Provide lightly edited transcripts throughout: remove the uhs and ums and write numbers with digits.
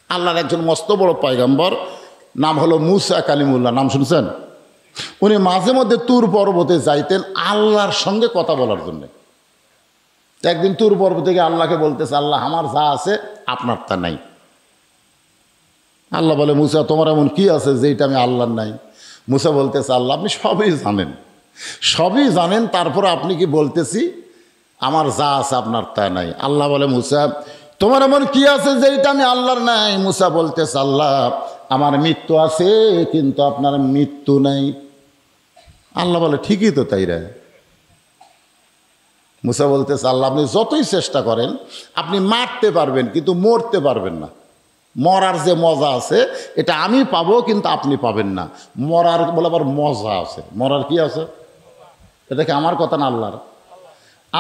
আল্লাহর একজন মস্ত বড় পয়গম্বর, নাম হলো মুসা কালিমুল্লাহ, নাম শুনছেন? উনি মাঝে মধ্যে তুর পর্বতে যাইতেন আল্লাহর সঙ্গে কথা বলার জন্য। একদিন তুর পর্বতে গিয়ে আল্লাহকে বলতেছে, আল্লাহ আমার যা আছে আপনার তা নাই। আল্লাহ বলে, মুসা তোমার এমন কি আছে যেটা আমি আল্লাহর নাই? মুসা বলতেছে, আল্লাহ আপনি সবই জানেন, সবই জানেন, তারপর আপনি কি বলতেছি আমার যা আছে আপনার তা নাই। আল্লাহ বলে, মুসা তোমার এমন কি আছে যেটা আমি আল্লাহর নাই? মুসা বলতেছে, আল্লাহ আমার মৃত্যু আছে কিন্তু আপনার মৃত্যু নাই। আল্লাহ বলে, ঠিকই তো তাই রে। মুসা বলতেছে, আল্লাহ আপনি যতই চেষ্টা করেন আপনি মারতে পারবেন কিন্তু মরতে পারবেন না। মরার যে মজা আছে এটা আমি পাবো কিন্তু আপনি পাবেন না। মরার বলে আবার মজা আছে, মরার কি আছে? এটা কি আমার কথা না আল্লাহর?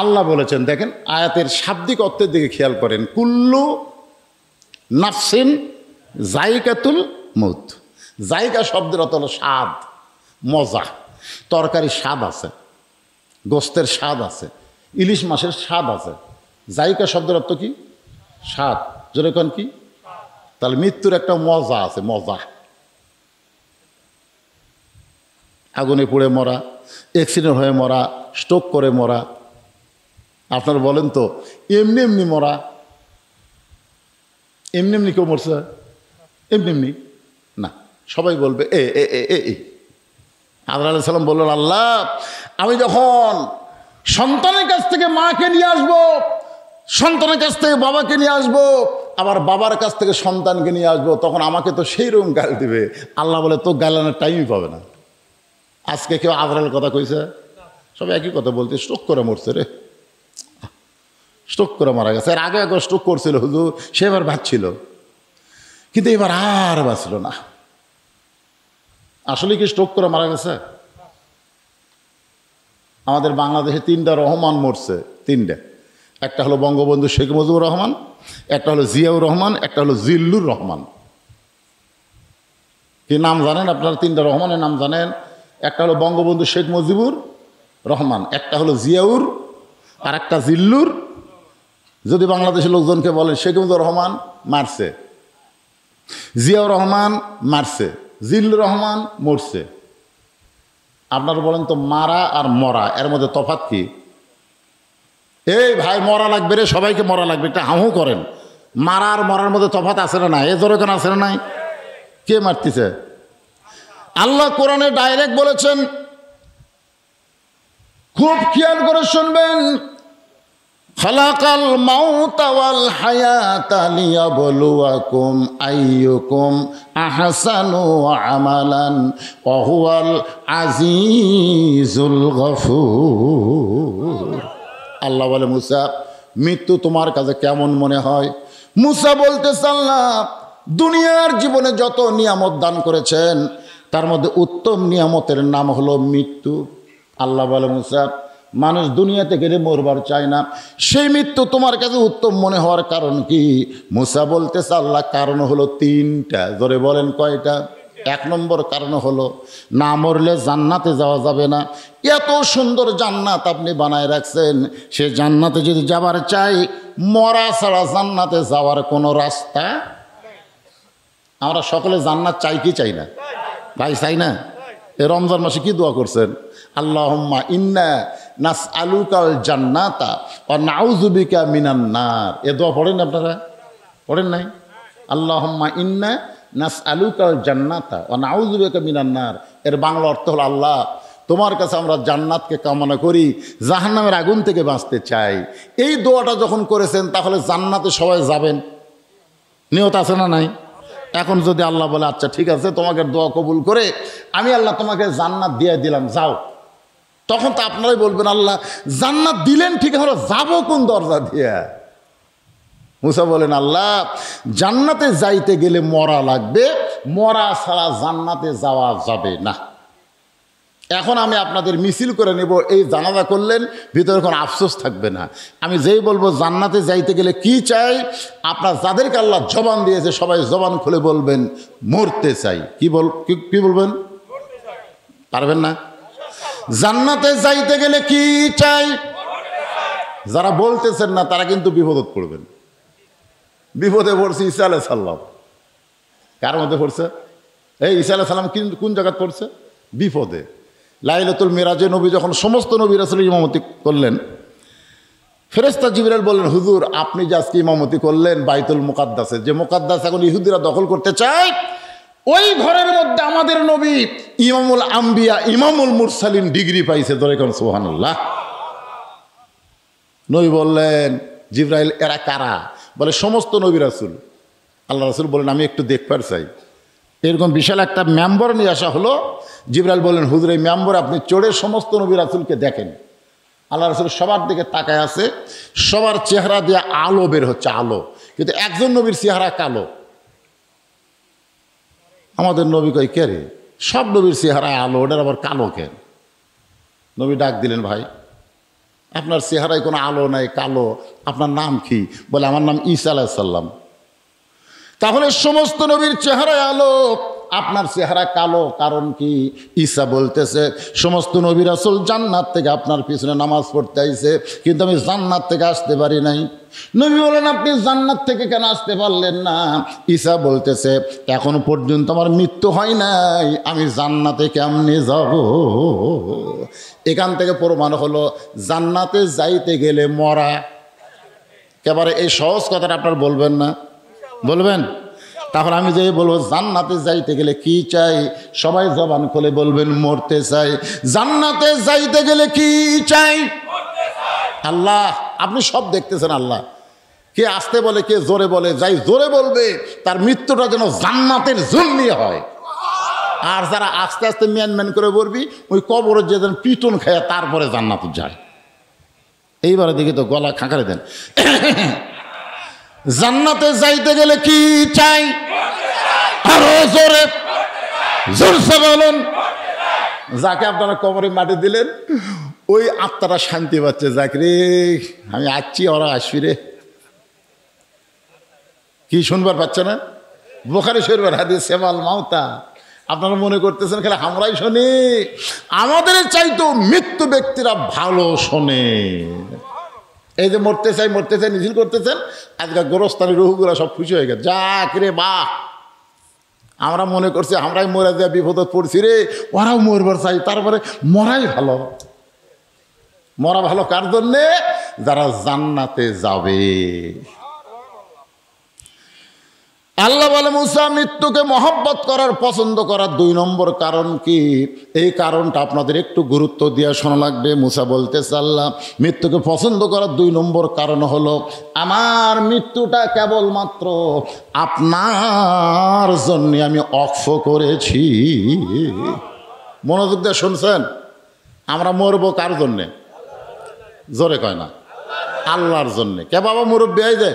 আল্লাহ বলেছেন, দেখেন আয়াতের শাব্দিক অর্থের দিকে খেয়াল করেন, কুল্লু নাফসিন জায়কাতুল মউত। জায়গা শব্দের অর্থ হলো স্বাদ, মজা। তরকারির স্বাদ আছে, গোস্তের স্বাদ আছে, ইলিশ মাছের স্বাদ আছে। জায়গা শব্দের অর্থ কি? স্বাদ। যেরকম কি? তাহলে মৃত্যুর একটা মজা আছে, মজা। আগুনে পুড়ে মরা, অ্যাক্সিডেন্ট হয়ে মরা, স্ট্রোক করে মরা। আপনারা বলেন তো, এমনি এমনি মরা, এমনি এমনি কেউ মরছে? এমনি এমনি না, সবাই বলবে এ এ এ এ। আদম আলাইহিস সালাম বললেন, আল্লাহ আমি যখন সন্তানের কাছ থেকে মাকে নিয়ে আসবো, সন্তানের কাছ থেকে বাবাকে নিয়ে আসবো, আবার বাবার কাছ থেকে সন্তানকে নিয়ে আসবো, তখন আমাকে তো সেই রকম গাল দিবে। আল্লাহ বলে, তো গালানোর টাইমই পাবে না। আজকে কেউ আজরাইল কথা কইছে? সব একই কথা বলতে, স্ট্রোক করে মরছে রে, স্ট্রোক করে মারা গেছে। এর আগে একবার স্ট্রোক করছিল হুজুর, সে এবার বাঁচছিল, কিন্তু এবার আর বাঁচল না। আসলে কি স্ট্রোক করে মারা গেছে? আমাদের বাংলাদেশে 3টা রহমান মরছে, 3টা। একটা হলো বঙ্গবন্ধু শেখ মুজিবুর রহমান, একটা হলো জিয়াউর রহমান, একটা হলো জিল্লুর রহমান। কি নাম জানেন আপনারা? 3টা রহমানের নাম জানেন? একটা হলো বঙ্গবন্ধু শেখ মুজিবুর রহমান, একটা হলো জিয়াউর, আর একটা জিল্লুর। যদি বাংলাদেশের লোকজনকে বলে শেখ মুজিবুর রহমান মারছে, জিয়াউর রহমান মারছে, জিল্লুর রহমান মরছে, আপনারা বলেন তো মারা আর মরা এর মধ্যে তফাৎ কি? এই ভাই মরা লাগবে রে, সবাইকে মরা লাগবে, একটা হাহু করেন। মারা আর মরার মধ্যে তফাৎ আছে না নাই? এ জোরে কেন আছে না নাই? কে মারতেছে? আল্লাহ কোরআনে ডাইরেক্ট বলেছেন, খুব খেয়াল করে শুনবেন, খালাকাল মাউতা ওয়াল হায়াতা লিয়াবলুয়াকুম আইয়ুকুম আহসানু আমালান ওয়া হুয়াল আজিজুল গফুর। আল্লাহ বলে, মুসা মৃত্যু তোমার কাছে কেমন মনে হয়? মুসা বলতেছে, আল্লাহ দুনিয়ার জীবনে যত নিয়ামত দান করেছেন তার মধ্যে উত্তম নিয়ামতের নাম হলো মৃত্যু। আল্লাহ বলে, মুসা মানুষ দুনিয়াতে গেলে মরবার চায় না, সেই মৃত্যু তোমার কাছে উত্তম মনে হওয়ার কারণ কি? মুসা বলতেছে, আল্লাহ কারণ হলো 3টা। জোরে বলেন কয়টা? 1 নম্বর কারণ হলো না মরলে জান্নাতে যাওয়া যাবে না। এত সুন্দর জান্নাত আপনি বানায় রাখছেন, সে জান্নাতে যদি যাবার চাই, মরা ছাড়া জান্নাতে যাওয়ার কোনো রাস্তা। আমরা সকলে জান্নাত চাই কি চাই না ভাই? চাই না? এই রমজান মাসে কি দোয়া করছেন? আল্লাহুম্মা ইন্না নাসআলুকাল জান্নাতা ওয়া নাউযু বিকা মিনান নার। এ দোয়া পড়েন আপনারা? পড়েন নাই? আল্লাহুম্মা ইন্না নাসআলুকাল জান্নাতা ওয়া নাউযু বিকা মিনান নার। এর বাংলা অর্থ হলো, আল্লাহ তোমার কাছে আমরা জান্নাতকে কামনা করি, জাহান্নামের আগুন থেকে বাঁচতে চাই। এই দোয়াটা যখন করেছেন তাহলে জান্নাতে সবাই যাবেন, নিয়ত আছে না নাই? এখন যদি আল্লাহ বলে, আচ্ছা ঠিক আছে তোমাকে দোয়া কবুল করে আমি আল্লাহ তোমাকে জান্নাত দিয়ে দিলাম, যাও, তখন তো আপনারাই বলবেন, আল্লাহ জান্নাত দিলেন ঠিক হলো, যাবো কোন দরজা দিয়ে? মুসা বলেন, আল্লাহ জান্নাতে যাইতে গেলে মরা লাগবে, মরা ছাড়া জান্নাতে যাওয়া যাবে না। এখন আমি আপনাদের মিছিল করে নেব, এই জানাজা করলেন, ভিতরে কোনো আফসোস থাকবে না। আমি যেই বলবো জান্নাতে যাইতে গেলে কি চাই, আপনার যাদেরকে আল্লাহ জবান দিয়েছে সবাই জবান খুলে বলবেন মরতে চাই। কি বলবেন? পারবেন না? জান্নাতে যাইতে গেলে কি চাই? যারা বলতেছেন না তারা কিন্তু বিপদে পড়বেন। বিপদে পড়ছি ঈসা আলাইহিস সালাম, কার মধ্যে পড়ছে? এই ঈসা আলাইহিস সালাম কোন জায়গায় পড়ছে? বিপদে। লাইলাতুল মিরাজে নবী যখন সমস্ত নবী রাসূল ইমামতি করলেন, ফেরেশতা জিবরাইল বললেন, হুজুর আপনি যে আজকে ইমামতি করলেন বাইতুল মুকাদ্দাসে, যে মুকাদ্দাস এখন ইহুদিরা দখল করতে চায়, ওই ঘরের মধ্যে আমাদের নবী ইমামুল আম্বিয়া ইমামুল মুরসালিন ডিগ্রি পাইছে। ধরে কোন সুবহানাল্লাহ। নবী বললেন, জিবরাইল এরা কারা? বলে সমস্ত নবী রাসূল। আল্লাহ রাসূল বলেন, আমি একটু দেখবার চাই। এরকম বিশাল একটা মেম্বার নিয়ে আসা হলো। জিবরাইল বললেন, হুজুর এই মেম্বার আপনি চড়ে সমস্ত নবী রাসূলকে দেখেন। আল্লাহ রাসূল সবার দিকে তাকায় আছে, সবার চেহারা দিয়ে আলো বের হচ্ছে, আলো। কিন্তু একজন নবীর চেহারা কালো। আমাদের নবী কই, কে রে? সব নবীর চেহারায় আলো, ওটার আবার কালো কেন? নবী ডাক দিলেন, ভাই আপনার চেহারায় কোনো আলো নাই, কালো, আপনার নাম কি? বলে আমার নাম ঈসা আলাইহিস সালাম। তাহলে সমস্ত নবীর চেহারায় আলো, আপনার চেহারা কালো, কারণ কি? ঈসা বলতেছে সমস্ত নবী রাসূল জান্নাত থেকে আপনার পিছনে নামাজ পড়তে আইছে, কিন্তু আমি জান্নাত থেকে আসতে পারি নাই। নবী বলেন, আপনি জান্নাত থেকে কেন আসতে পারলেন না? ঈসা বলতেছে, এখনো পর্যন্ত আমার মৃত্যু হয় নাই, আমি জান্নাতে কেমনে যাব? এখান থেকে প্রমাণ হলো জান্নাতে যাইতে গেলে মরা। একেবারে এই সহজ কথাটা আপনার বলবেন না? বলবেন? তাহলে আমি যে বলবো জান্নাতে যাইতে গেলে কি চাই, সবাই জবান খুলে বলবেন মরতে চাই। জান্নাতে যাইতে গেলে কি চাই? আল্লাহ। আপনি সব দেখতেছেন, আল্লাহ কে আসতে বলে, কে জোরে বলে। যাই জোরে বলবে তার মৃত্যুটা যেন জান্নাতের জন্যই হয়। আর যারা আস্তে আস্তে ম্যান করে বলবি, ওই কবরে যে যেন পিটন খায় তারপরে জান্নাতে যায়। এইবারে দেখি তো গলা খাঁকারে দেন। জান্নাতে যাইতে গেলে কি চাই? আরো জোরে, জোরসে বলুন। যাকে আপনারা কবরে মাটি দিলেন, ওই আত্মাটা শান্তি পাচ্ছে, যাক রে আমি আসছি, ওরা আসবি রে। কি শুনবার পাচ্ছে না? বুখারী শরীফের হাদিস, সেমাল মাউতা। আপনারা মনে করতেছেন খালি আমরাই শুনি? আমাদের চাইতো মৃত্যু ব্যক্তিরা ভালো শোনে। এই যে মরতে চাই মিছিল করতেছেন, আজকে গোরস্থানের রুহুগুলা সব খুশি হয়ে গেছে, যাক রে বাহ। আমরা মনে করছি আমরাই মরে যা বিপদত পড়ছি রে, ওরাও মরবার চাই, তারপরে মরাই ভালো। মরা ভালো কার জন্যে? যারা জান্নাতে যাবে। আল্লাহ বলে, মুসা মৃত্যুকে মহব্বত করার, পছন্দ করার 2 নম্বর কারণ কি? এই কারণটা আপনাদের একটু গুরুত্ব দিয়ে শোনা লাগবে। মুসা বলতেছে, আল্লাহ মৃত্যুকে পছন্দ করার 2 নম্বর কারণ হলো, আমার মৃত্যুটা কেবলমাত্র আপনার জন্যে আমি অক্ষ করেছি। মনোযোগ দিয়ে শুনছেন? আমরা মরবো কার জন্যে? জোরে কয় না? আল্লাহর জন্যে। কে বাবা মুরব্বী এই যে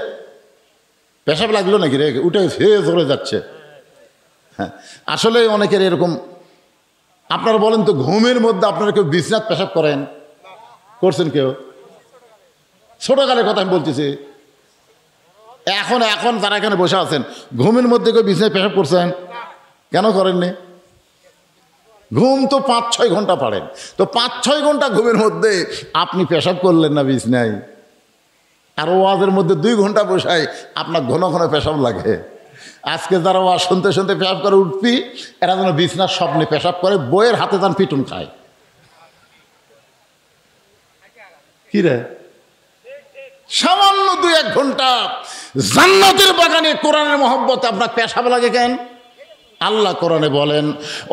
পেশাব লাগলো নাকি রে, উঠে ফেয়ে জোরে যাচ্ছে। হ্যাঁ, আসলে অনেকের এরকম। আপনারা বলেন তো, ঘুমের মধ্যে আপনারা কেউ বিছনাত পেশাব করেন? করছেন কেউ? ছোটকালের কথা আমি বলতেছি। এখন যারা এখানে বসে আছেন, ঘুমের মধ্যে কেউ বিছনায় পেশাব করছেন? কেন করেননি? ঘুম তো 5-6 ঘন্টা পারেন, তো 5-6 ঘন্টা ঘুমের মধ্যে আপনি পেশাব করলেন না বিছনায়, আর ওয়াজের মধ্যে 2 ঘন্টা বসায় আপনার ঘন ঘন পেশাব লাগে। আজকে যারা ওয়াজ শুনতে শুনতে পেশাব করে উঠবি, এরা যেন বিছনার স্বপ্নে পেশাব করে, বইয়ের হাতে যান পিটুন খায়। কি রে, সামান্য 2-1 ঘন্টা জান্নাতের বাগানে কোরআনের মহব্বতে আপনার পেশাব লাগে কেন? আল্লাহ কোরআনে বলেন,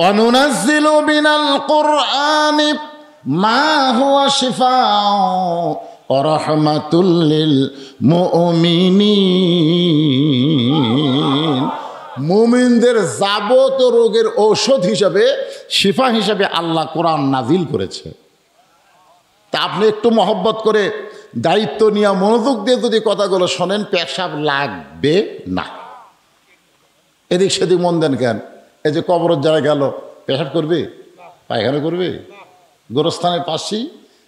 অনুনাজ্জিলু মিনাল কুরআনি মা হুয়া শিফাউ ওয়া রাহমাতুল লিল মুমিনিন। মুমিনদের যাবতীয় রোগের ঔষধ হিসাবে, শিফা হিসাবে আল্লাহ কোরআন নাজিল করেছে। তা আপনি একটু মহব্বত করে দায়িত্ব নিয়ে মনোযোগ দিয়ে যদি কথাগুলো শোনেন, পেশাব লাগবে না। এদিক সেদিক মন দেন কেন? এই যে কবরের যারা গেল, পেশাব করবে, পায়খানা করবে? গোরস্থানের পাশেই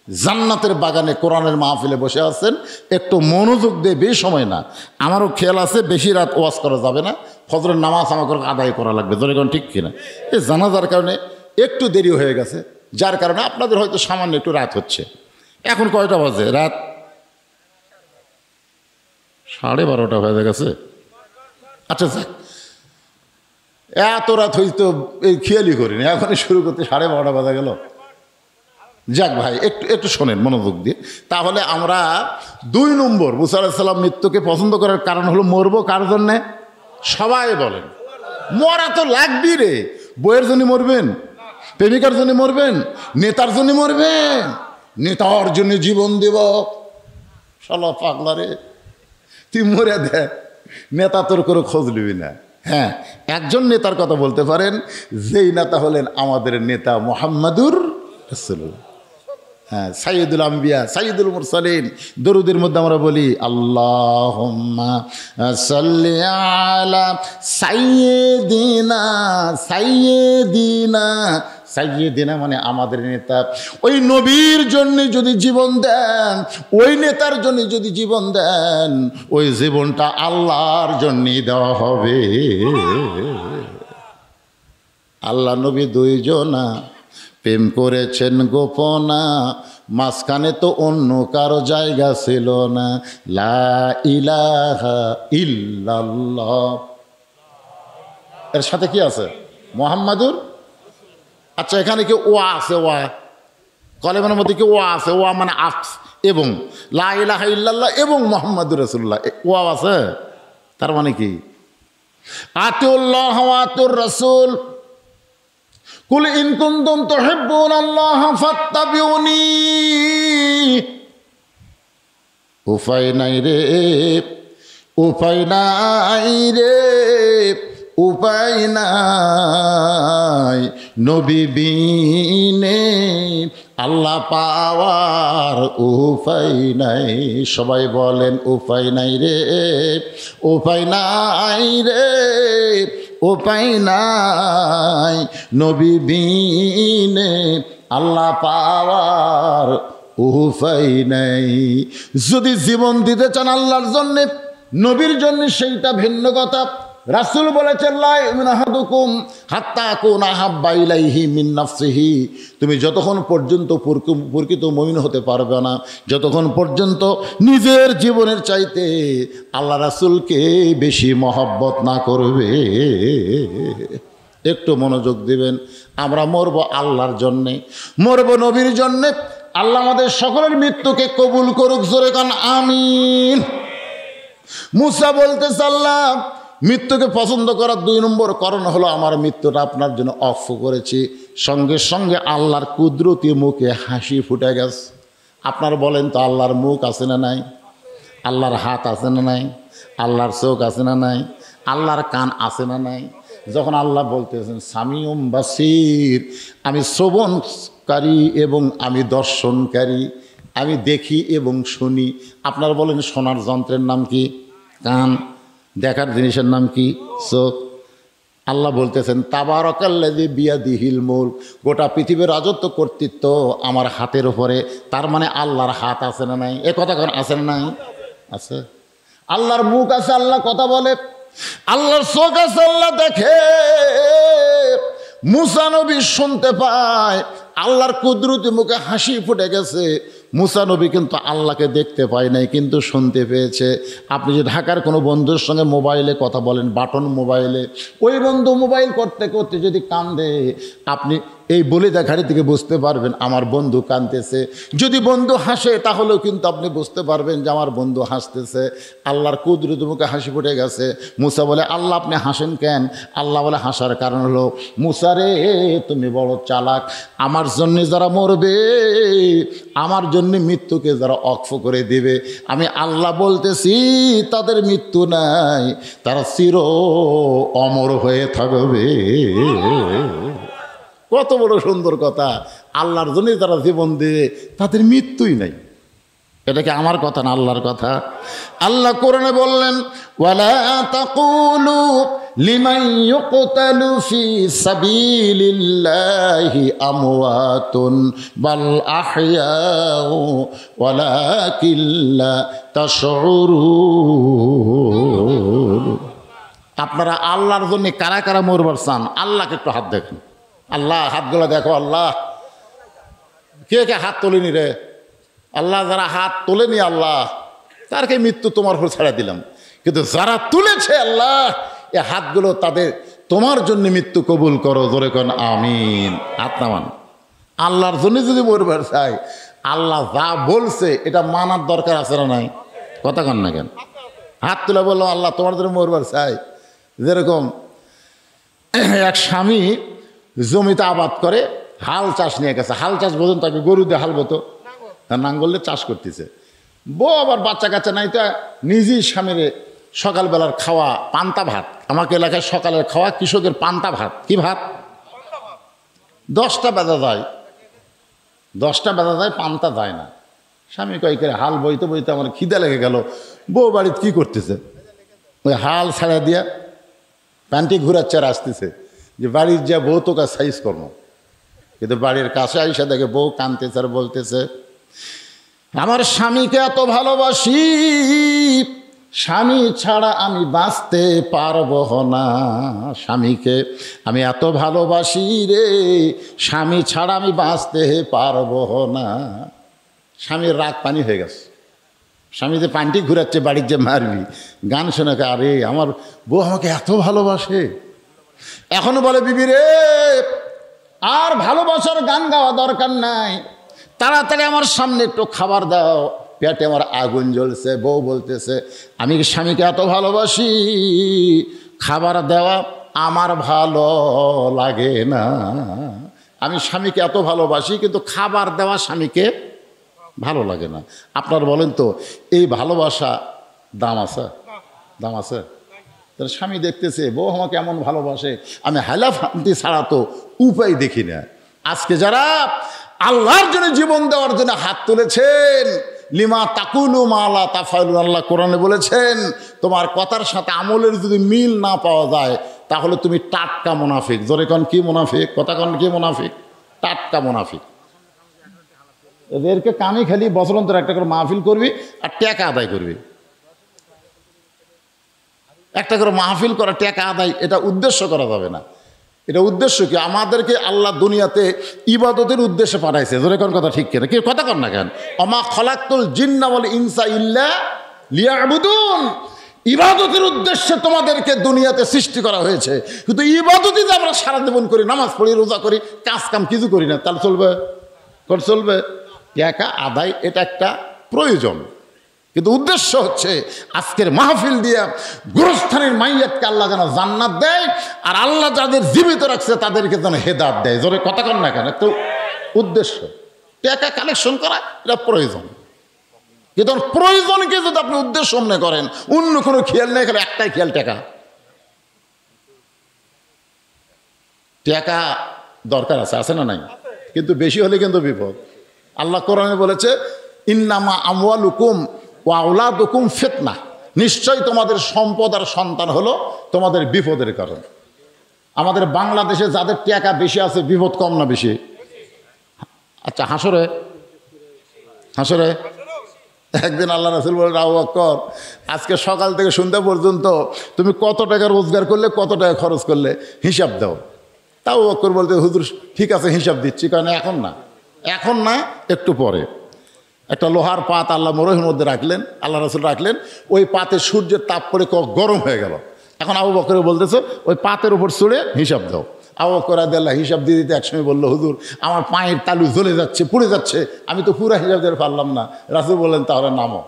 জান্নাতের বাগানে কোরআনের মাহফিলে বসে আছেন, একটু মনোযোগ দিয়ে, বেশি সময় না। আমারও খেয়াল আছে, বেশি রাত ওয়াজ করা যাবে না, ফজরের নামাজ আমাকে আদায় করা লাগবে। ধরে কোন ঠিক কিনা? এই জানাজার কারণে একটু দেরি হয়ে গেছে, যার কারণে আপনাদের হয়তো সামান্য একটু রাত হচ্ছে। এখন কয়টা বাজে? রাত 12:30 হয়ে গেছে। আচ্ছা যাক, এত রাত হইতো এই খেয়ালই করিনি, এখনই শুরু করতে 12:30 বাজা গেল। যাক ভাই, একটু একটু শোনেন মনোযোগ দিয়ে। তাহলে আমরা 2 নম্বর মুসা আলাইহিস সালাম মৃত্যুকে পছন্দ করার কারণ হলো মরবো কার জন্যে? সবাই বলেন মরা তো লাগবি রে। বইয়ের জন্য মরবেন, প্রেমিকার জন্য মরবেন, নেতার জন্য মরবেন? নেতার জন্য জীবন দেব? শালা পাগলা রে, তুই মরে দে, নেতা তোর করে খোঁজ নিবি না। হ্যাঁ, একজন নেতার কথা বলতে পারেন, যেই নেতা হলেন আমাদের নেতা মুহাম্মাদুর রাসূলুল্লাহ। হ্যাঁ, সাইয়্যিদুল আম্বিয়া, সাইয়্যিদুল মুরসালিন। দরুদের মধ্যে আমরা বলি আল্লাহুম্মা সাল্লি আলা সাইয়্যিদিনা, সাইয়্যিদিনা, সাইয়্যিদিনা মানে আমাদের নেতা। ওই নবীর জন্য যদি জীবন দেন, ওই নেতার জন্য যদি জীবন দেন, ওই জীবনটা আল্লাহর জন্যই দেওয়া হবে। আল্লাহ নবী 2 জনা প্রেম করেছেন গোপনা, মাঝখানে তো অন্য কারো জায়গা ছিল না। লা ইলাহা ইল্লাল্লাহ, এর সাথে কি আছে? মুহাম্মাদুর। আচ্ছা, এখানে কি ওয়া আছে? ওয়া কলেমার মধ্যে কি ওয়া আছে? ওয়া মানে আফস, এবং লা ইলাহা ইল্লাল্লাহ এবং মুহাম্মাদুর রাসূলুল্লাহ, ওয়া আছে। তার মানে কি? আতিউল্লাহ ওয়া আতিউর রাসূল, কুল ইন কুনতুম তুহিব্বুনাল্লাহ ফাত্তাবিউনি। উপায় নাই রে, উপায় নাই রে, উপায় নাই, নবী বিনে আল্লাহ পাওয়ার উপায় নাই। সবাই বলেন উপায় নাই রে, উপায় নাই রে, উপায় নাই, নবী বিনে আল্লাহ পাওয়ার উপায় নাই। যদি জীবন দিতে চান আল্লাহর জন্যে, নবীর জন্য, সেইটা ভিন্ন কথা। রাসূল বলেছেন লা ইউমিনু আহাদুকুম হাত্তা আকুনা আহাব্বা ইলাইহি মিন নাফসিহি। তুমি যতক্ষণ পর্যন্ত প্রকৃত মুমিন হতে পারবে না, যতক্ষণ পর্যন্ত নিজের জীবনের চাইতে আল্লাহ রাসূলকে বেশি মহব্বত না করবে। একটু মনোযোগ দিবেন। আমরা মরব আল্লাহর জন্যে, মরব নবীর জন্যে। আল্লাহ আমাদের সকলের মৃত্যুকে কবুল করুক, জোরে কান আমিন। মুসা বলতেছে আল্লাহ মৃত্যুকে পছন্দ করার 2 নম্বর কারণ হলো আমার মৃত্যুটা আপনার জন্য অফ করেছি। সঙ্গে সঙ্গে আল্লাহর কুদরতি মুখে হাসি ফুটে গেছে। আপনার বলেন তো, আল্লাহর মুখ আছে না নাই? আল্লাহর হাত আছে না নাই? আল্লাহর চোখ আছে না নাই? আল্লাহর কান আছে না নাই? যখন আল্লাহ বলতেছেন সামিউম বাসির, আমি শ্রবণকারী এবং আমি দর্শনকারী, আমি দেখি এবং শুনি। আপনার বলেন শোনার যন্ত্রের নাম কি? কান। দেখার জিনিসের নাম কি? চোখ। আল্লাহ বলতেছেন তাবারাকাল্লাযী বিয়াদিহিল মুলক, গোটা পৃথিবীর রাজত্ব কর্তৃত্ব আমার হাতের উপরে। তার মানে আল্লাহর হাত আছে না নাই? এ কথা কোন আছে না নাই? আছে। আল্লাহর মুখ আছে, আল্লাহ কথা বলে। আল্লাহর চোখ আছে, আল্লাহ দেখে। মুসা নবী শুনতে পায়, আল্লাহর কুদরতি মুখে হাসি ফুটে গেছে। মুসা নবী কিন্তু আল্লাহকে দেখতে পায় নাই, কিন্তু শুনতে পেয়েছে। আপনি যে ঢাকার কোনো বন্ধুর সঙ্গে মোবাইলে কথা বলেন, বাটন মোবাইলে, ওই বন্ধু মোবাইল করতে করতে যদি কান্দে, আপনি এই বলিদা ঘাড়ি থেকে বুঝতে পারবেন আমার বন্ধু কাঁদতেছে। যদি বন্ধু হাসে, তাহলেও কিন্তু আপনি বুঝতে পারবেন যে আমার বন্ধু হাসতেছে। আল্লাহর কুদরতি মুখে হাসি ফুটে গেছে। মুসা বলে আল্লাহ আপনি হাসেন কেন? আল্লাহ বলে হাসার কারণ হলো, মুসা রে তুমি বড় চালাক, আমার জন্যে যারা মরবে, আমার জন্য মৃত্যুকে যারা অক্ষ করে দেবে, আমি আল্লাহ বলতেছি তাদের মৃত্যু নাই, তারা চির অমর হয়ে থাকবে। কত বড় সুন্দর কথা! আল্লাহর জন্যই যারা জীবন দেবে তাদের মৃত্যুই নাই। এটা কি আমার কথা না আল্লাহর কথা? আল্লাহ কোরআনে বললেন ওয়ালা তাকুলু লিমান ইউকতালু ফি সাবিলিল্লাহি আমওয়াতুন বাল আহইয়াউ ওয়ালাকিন লা তাশউরুন। আপনারা আল্লাহর জন্য কারা কারা মরবার চান? আল্লাহকে একটু হাত দেখেন। আল্লাহ হাতগুলো দেখো। আল্লাহ কে কে হাত তোলেনি রে? আল্লাহ যারা হাত তোলেনি, আল্লাহ তারকে মৃত্যু তোমার উপর ছেড়ে দিলাম। কিন্তু যারা তুলেছে, আল্লাহ এ হাতগুলো তাদের তোমার জন্য মৃত্যু কবুল করো, জোরে কোন আমিন। হাত নামান। আল্লাহর জন্য যদি মরবার চাই, আল্লাহ যা বলছে এটা মানার দরকার আছে না নাই? কথা কন না কেন? হাত তুলে বললো আল্লাহ তোমার জন্য মরবার চাই। যেরকম এক স্বামী জমিতে আবাদ করে, হাল চাষ নিয়ে গেছে। হাল চাষ বোঝেন, তাকে গরু দিয়ে হাল বতো, নাঙ্গল দিয়ে চাষ করতেছে। বউ আবার বাচ্চা কাচ্চা নাই, তা নিজেই স্বামীরে সকালবেলার খাওয়া পান্তা ভাত, আমাকে এলাকায় সকালের খাওয়া কৃষকের পান্তা ভাত। কি ভাত? 10টা বেজা যায়, 10টা বেজা যায়, পান্তা যায় না। স্বামী কয় করে হাল বইতে বইতে আমার খিদে লেগে গেল। বউ বাড়িতে কি করতেছে? ওই হাল ছাড়া দিয়া প্যান্টি ঘুরাচ্ছে আর আসতেছে যে বাড়ির যা বউ তোকে সাইজ কর্ম। কিন্তু বাড়ির কাছে আইসা দেখে বউ কাঁদতেছে আর বলতেছে, আমার স্বামীকে এত ভালোবাসি, স্বামী ছাড়া আমি বাঁচতে পারবো না। স্বামীকে আমি এত ভালোবাসি রে, স্বামী ছাড়া আমি বাঁচতে পারবো না। স্বামীর রাগ পানি হয়ে গেছে। স্বামী যে পানটি ঘুরাচ্ছে বাড়ির যে মারবি, গান শোনে, আরে আমার বউ আমাকে এত ভালোবাসে। এখনো বলে বিবি রে, আর ভালোবাসার গান গাওয়া দরকার নাই, তাড়াতাড়ি আমার সামনে একটু খাবার দাও, পেটে আমার আগুন জ্বলছে। বউ বলতেছে, আমি স্বামীকে এত ভালোবাসি, খাবার দেওয়া আমার ভালো লাগে না। আমি স্বামীকে এত ভালোবাসি, কিন্তু খাবার দেওয়া স্বামীকে ভালো লাগে না। আপনার বলেন তো, এই ভালোবাসা দাম আছে? দাম আছে? তাহলে স্বামী দেখতেছে বউ আমাকে এমন ভালোবাসে, আমি হাইলাফান্তি ছাড়া তো উপায় দেখি না। আজকে যারা আল্লাহর জন্য জীবন দেওয়ার জন্য হাত তুলেছেন, লিমা তাকুলু মালা তাফাইলুন, আল্লাহ কোরআনে বলেছেন, তোমার কথার সাথে আমলের যদি মিল না পাওয়া যায় তাহলে তুমি টাটকা মুনাফিক। জোরে কন কি মুনাফিক? কথা কন কি মুনাফিক? টাটকা মুনাফিক। এদেরকে কানে খালি বছরন্তর একটা করে মাহফিল করবি আর টাকা আদায় করবি। একটা করে মাহফিল করা, টাকা আদায়, এটা উদ্দেশ্য করা যাবে না। এটা উদ্দেশ্য কি? আমাদেরকে আল্লাহ দুনিয়াতে ইবাদতের উদ্দেশ্যে পাঠাইছে। জোরে কোন কথা ঠিক কেন? কি কথা কন না কেন? অমা খলাকতুল জিন্না ওয়াল ইনসা ইল্লা লিয়াবুদুন। ইবাদতের উদ্দেশ্যে তোমাদেরকে দুনিয়াতে সৃষ্টি করা হয়েছে। কিন্তু ইবাদতই যে আমরা সারা জীবন করি, নামাজ পড়ি, রোজা করি, কাজ কাম কিছু করি না, তাহলে চলবে? কোন চলবে? টাকা আদায় এটা একটা প্রয়োজন, কিন্তু উদ্দেশ্য হচ্ছে আজকের মাহফিল দিয়ে গোরস্থানের মাইয়াতকে আল্লাহ যেন জান্নাত দেয়, আর আল্লাহ যাদের জীবিত রাখছে তাদেরকে যেন হেদায়েত দেয়। জোরে কথা কন না কেন? তো উদ্দেশ্য টাকা কালেকশন করা এটা প্রয়োজন, কিন্তু প্রয়োজনকে যদি আপনি উদ্দেশ্য মনে করেন, অন্য কোনো খেয়াল নেই, খেলে একটাই খেয়াল, টাকা। টাকা দরকার আছে না নাই? কিন্তু বেশি হলে কিন্তু বিপদ। আল্লাহ কোরআনে বলেছে, ইন্নামা আমওয়ালুকুম ওয়া আওলাদুকুম ফিতনা, নিশ্চয়ই তোমাদের সম্পদ আর সন্তান হলো তোমাদের বিপদের কারণ। আমাদের বাংলাদেশে যাদের টাকা বেশি আছে বিপদ কম না বেশি? আচ্ছা, হাসরে একদিন আল্লাহ রাসূল বলেন, আবু বকর, আজকে সকাল থেকে সন্ধ্যা পর্যন্ত তুমি কত টাকা রোজগার করলে, কত টাকা খরচ করলে, হিসাব দাও। তাও আবু বকর বলতে, হুজুর ঠিক আছে হিসাব দিচ্ছি। কারণ এখন না একটু পরে। একটা লোহার পাত আল্লাহ মরুভূমির মধ্যে রাখলেন, আল্লাহ রাসূল রাখলেন, ওই পাতে সূর্যের তাপ পড়ে গরম হয়ে গেল। এখন আবু বকর বলতেছে, ওই পাতের উপর ছুঁড়ে হিসাব দাও। আবু বকর রাদিয়াল্লাহু হিসাব দিয়ে দিতে একসময় বললো, হুজুর আমার পায়ের তালু জ্বলে যাচ্ছে, পুড়ে যাচ্ছে, আমি তো পুরো হিসাব দিতে পারলাম না। রাসূল বললেন, তাহলে নামো।